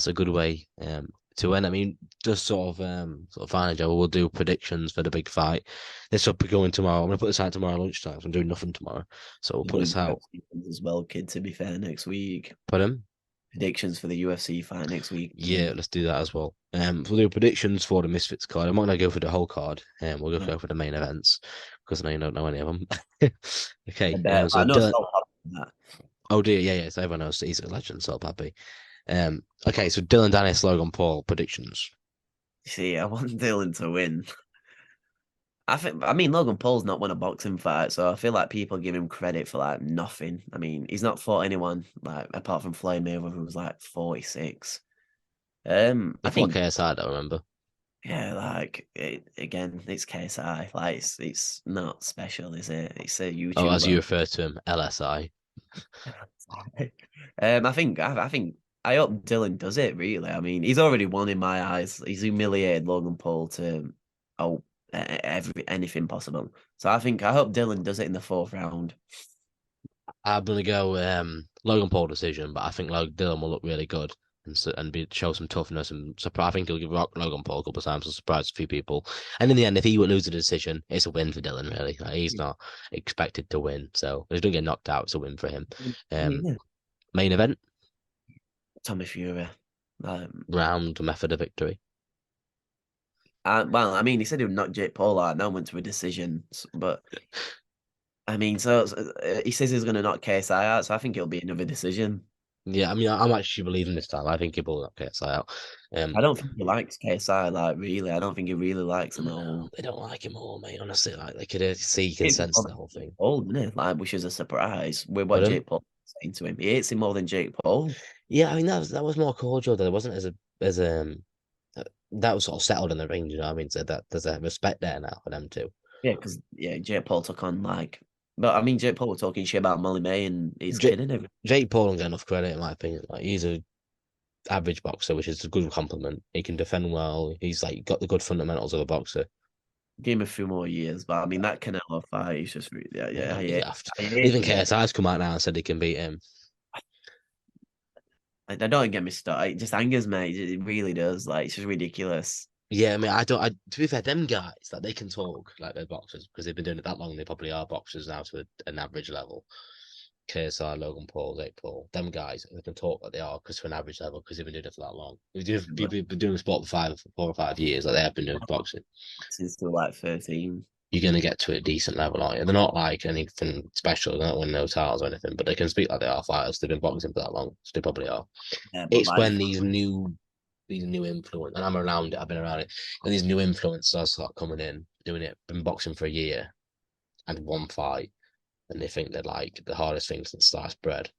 a good way to end. I mean, just sort of finally, Joe, we'll do predictions for the big fight. This will be going tomorrow. I'm gonna put this out tomorrow lunchtime. So I'm doing nothing tomorrow, so we'll You're put doing this out. UFC as well, kid, to be fair, next week. Put him. Predictions for the UFC fight next week. Yeah, let's do that as well. We'll do predictions for the Misfits card. I'm not gonna go for the whole card. We'll Yeah. go for the main events because I know you don't know any of them. I Okay. bet. So I know Dylan. Salt that. Oh dear, yeah, yeah. So everyone knows he's a legend. So happy. Okay. So Dylan, Dennis, Logan Paul predictions. See, I want Dylan to win. I mean, Logan Paul's not won a boxing fight, so I feel like people give him credit for like nothing. I mean, he's not fought anyone like apart from Floyd Mayweather, who was like 46. They I fought think KSI, I don't remember. yeah, like again, it's KSI. Like it's not special, is it? It's a Oh, as you YouTuber. refer to him, LSI. I think I hope Dylan does it. Really, I mean, he's already won in my eyes. He's humiliated Logan Paul to anything possible. So I hope Dylan does it in the fourth round. I'm gonna go Logan Paul decision, but I think Dylan will look really good and show some toughness and surprise. I think he'll give Logan Paul a couple of times to surprise a few people. And in the end, if he would lose the decision, it's a win for Dylan. Really, like, he's not expected to win, so if he doesn't get knocked out, it's a win for him. Um, Yeah, Main event Tommy Fury. Um, round method of victory. well, I mean, he said he would knock Jake Paul out. Now went to a decision, but I mean, he says he's going to knock KSI out, so I think it'll be another decision. Yeah, I mean, I'm actually believing this time. I think he will knock KSI out. I Um, don't think he likes KSI, like really. I don't think he really likes him at no, all. they don't like him all, mate. Honestly, like they could see, you can Hates him sense more the than whole Jake thing. Paul, isn't it? Like, which is a surprise with what But Jake Paul is saying to him. He hates him more than Jake Paul. yeah, I mean that was more cordial though. It wasn't as that was sort of settled in the ring. You know what I mean? So that there's a respect there now for them too. Yeah, because yeah, Jake Paul took on like, but I mean, Jake Paul was talking shit about Molly May, and he's Jake, killing him. Jake Paul don't get enough credit in my opinion. Like he's a average boxer, which is a good compliment. He can defend well. He's like got the good fundamentals of a boxer. Give him a few more years, but I mean that Canelo fight is just yeah, yeah, Yeah, I he's hate, after. I hate Even to get. KSI's come out now and said he can beat him. I don't get me started. It just angers me. It really does. Like it's just ridiculous. Yeah, I mean, I don't. To be fair, them guys like they can talk like they're boxers because they've been doing it that long. They probably are boxers now to an average level. KSI, Logan Paul, Jake Paul, them guys they can talk like they are because to an average level because they've been doing it for that long. But People have been doing the sport for 4 or 5 years, like they have been doing boxing. since still like 13. You're gonna get to a decent level, aren't you? They're not like anything special. They're not winning no titles or anything, but they can speak like they are fighters. They've been boxing for that long, so they probably are. Yeah, but It's like when these new influence, and I'm around it. I've been around it. And these new influencers start coming in, doing it, been boxing for a year and one fight, and they think they're like the hardest thing since sliced bread.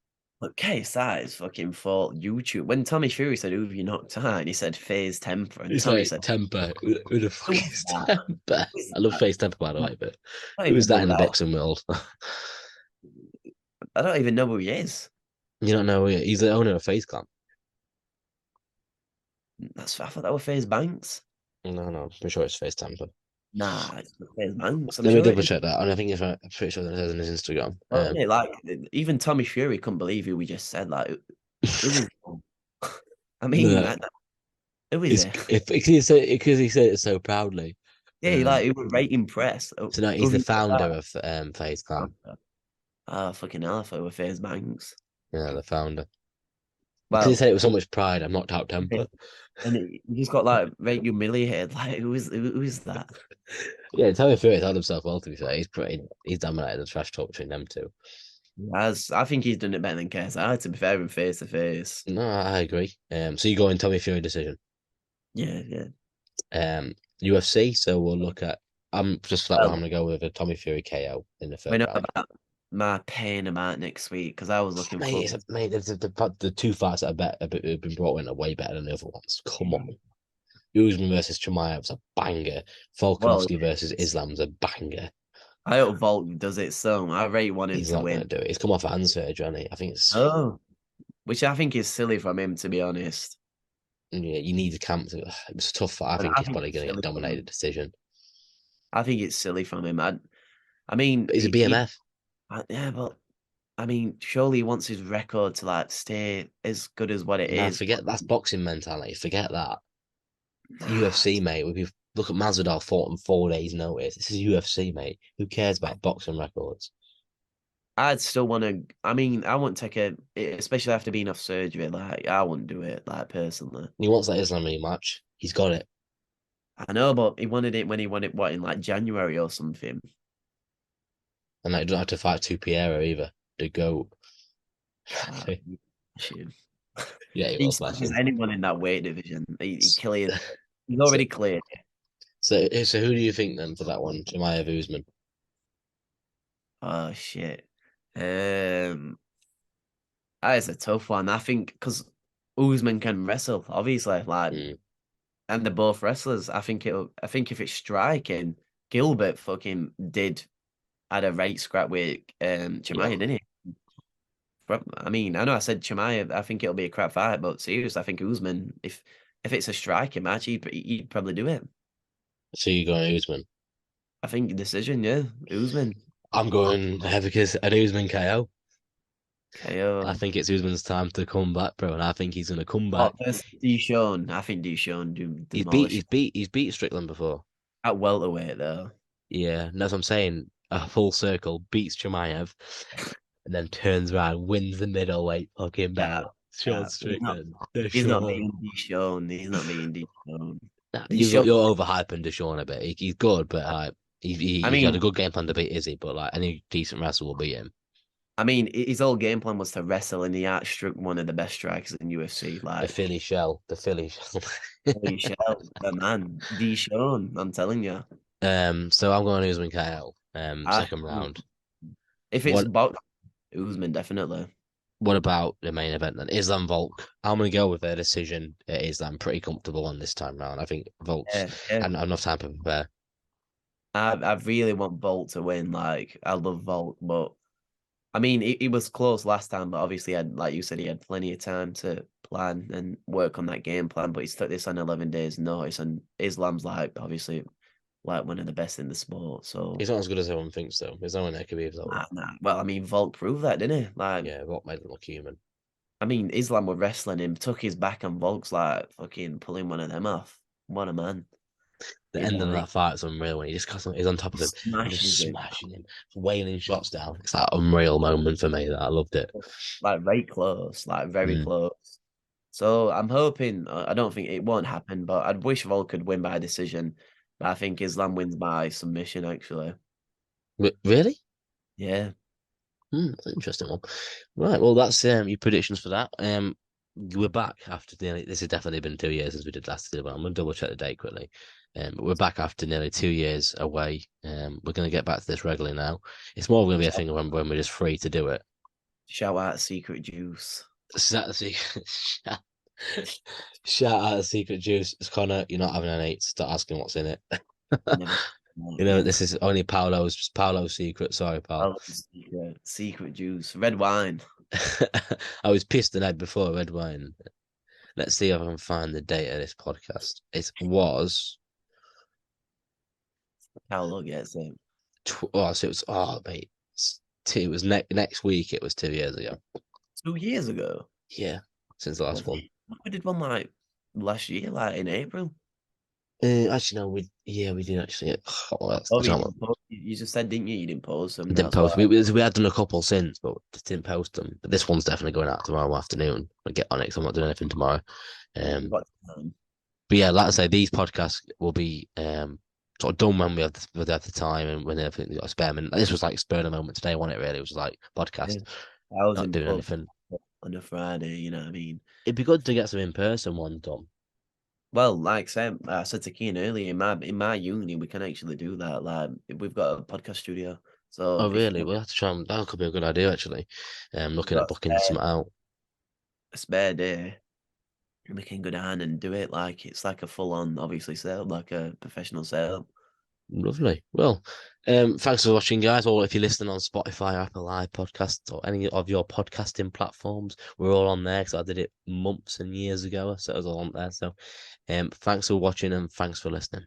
But KSI is fucking for YouTube. When Tommy Fury said, "Who have you knocked out?" and he said, "Phase Temper," and It's Tommy like said, temper. Who the fuck "Who is is that? temper? Who is I love that?" face temper by the way, but I don't who is even know that who in the that is. boxing world? I don't even know who he is. You don't know. He's the owner of Face Clan. I thought that was Phase Banks. No, no, I'm pretty sure it's face temper. Nah, it's not Phase Banks. I'm Let me sure it double is. check that. And I think it's right. I'm pretty sure that it says on his Instagram. Well, innit, like even Tommy Fury couldn't believe who we just said. Like, who is? I mean, No, who is it's it? if because he said it so proudly. Yeah, Um, he was right impressed. so no, Who he's have the you got founder that? of Face Clan. Ah, fucking hell, I thought it was Phase Banks. Yeah, the founder. Because he Well, said it with so much pride. I'm not out temper. and he just got like very humiliated. Like, who is that? Yeah, Tommy Fury's held himself well. To be fair, he's dominated the trash talk between them two. As I think he's done it better than KSI, to be fair, in face to face. No, I agree. So you go in Tommy Fury decision. Yeah, yeah. UFC. So we'll look at. I'm just for that one. I'm Well, gonna go with a Tommy Fury KO in the we third know round. about my pain about next week because I was looking Mate, forward. mate. The two fights that have been brought in are way better than the other ones. Come on. Usman versus Chimaev's a banger. Well, Volkanovski versus Islam's a banger. I hope Volk does it soon. I really want him He's to not going win. to do it. He's come off hand surgery, hasn't he? I think it's Oh, which I think is silly from him, to be honest. yeah. You need a camp. It was a tough fight. I And think I he's think probably it's going to get silly from dominated him. decision. I think it's silly from him. I mean, But he's a BMF, yeah, but I mean, surely he wants his record to like stay as good as what it and I is. forget that's boxing mentality. Forget that. Nah, UFC, mate. Look at Masvidal fought on 4 days' notice. This is UFC, mate. Who cares about boxing records? I'd still want to. I mean, I wouldn't take especially after being off surgery. Like, I wouldn't do it, like personally. He wants that Islam rematch. He's got it, I know, but he wanted it when he wanted what in like January or something. and like, you don't have to fight two Piero either. The goat. Ah, shit. Yeah, he He will smash smashes him. anyone in that weight division. He clears. He's already cleared. So who do you think then for that one? Jemayev Usman. Oh shit. Um, that is a tough one. I think because Usman can wrestle, obviously, like, Mm, and they're both wrestlers. I think if it's striking, Gilbert fucking did had a right scrap with yeah. Chimaev, didn't he? I mean, I know I said Chimaev. I think it'll be a crap fight, but seriously, I think Usman, if it's a striking match, he'd probably do it. So you going Usman? I think decision, yeah, Usman. I'm going because an Usman KO. I KO. think it's Usman's time to come back, bro, and I think he's gonna come Oh, back. versus Deshaun. I think Deshaun do demolish him. He's beat Strickland before. At welterweight though. Yeah, and that's what I'm saying. A full circle beats Chimaev, and then turns around, wins the middleweight fucking Yeah, belt. Sean yeah. Strickland, the He's not Sean. being Deshaun. He's not being Deshaun. Nah, Deshaun. you're overhyping Deshaun a bit. He's good, but I he got a mean, good game plan to beat Izzy. But like any decent wrestler will beat him. his whole game plan was to wrestle, and he outstruck one of the best strikers in UFC. Like, The Philly shell. holy shit, the man, Deshaun. I'm telling you. So I'm going to Usman KO. I Second round. If it's What box, Usman definitely. What about the main event then? Islam Volk. I'm gonna go with their decision. Islam pretty comfortable on this time round. I think Volk's Yeah, yeah. had enough time to prepare. I really want Volt to win. Like I love Volt, but I mean, it was close last time, but obviously, had like you said, he had plenty of time to plan and work on that game plan. But he's took this on 11 days' notice, and Islam's like obviously like one of the best in the sport. So, He's not as good as everyone thinks though. There's no one that could be though. nah. Well, I mean, Volk proved that, didn't he? Like, Yeah, Volk made him look human. I mean, Islam were wrestling him, took his back, and Volk's like fucking pulling one of them off. What a man! The You end know, of what I mean, that fight is unreal when he just he's on top of him and just smashes him smashing him, wailing shots down. It's that unreal moment for me that I loved it. like very close, like very Mm. close. So I'm hoping. I don't think it won't happen, but I'd wish Volk could win by decision. But I think Islam wins by submission. Actually, Really? yeah. That's an interesting one. Right, well, that's your predictions for that. We're back after nearly. This has definitely been 2 years since we did last year, but I'm gonna double check the date quickly. But we're back after nearly 2 years away. We're gonna get back to this regularly now. It's more gonna be a Shout, thing of when we're just free to do it. shout out Secret Juice. Shout out shout shout out to Secret Juice. It's Connor. You're not having an eight. Start asking what's in it. Never. This is only Paolo's secret. Sorry, pal. Oh, Secret Juice. Red wine. I was pissed the night before red wine. Let's see if I can find the date of this podcast. It was Paolo gets it. oh, so it was mate, it was next week. It was 2 years ago. 2 years ago. Yeah, since the last Was one. it? We did one like last year, like in April. Actually, no, we did actually. Oh, Oh, I don't know. you just said, didn't you? You didn't post them. Didn't That's why. post. We had done a couple since, but just didn't post them. But this one's definitely going out tomorrow afternoon. I'll get on it 'cause I'm not doing anything tomorrow. Um, What, but yeah, like I say, these podcasts will be sort of done when we have the time and when everything got a spare minute. This was like spur of the moment today, wasn't it? Really, it was like yeah. podcast, I was not in doing pub anything. on a Friday, you know what I mean? It'd be good to get some in person ones done. Well, like I said to Keen earlier, in my uni, we can actually do that. Like we've got a podcast studio. So Oh, if really? We'll have to try and that could be a good idea actually. we've Looking at got booking some out. a spare day, we can go down and do it like it's like a full on obviously sale, like a professional sale. Lovely. Well, thanks for watching, guys. Or if you're listening on Spotify, Apple iPodcasts, or any of your podcasting platforms, we're all on there because I did it months and years ago, so it was all on there. So, thanks for watching and thanks for listening.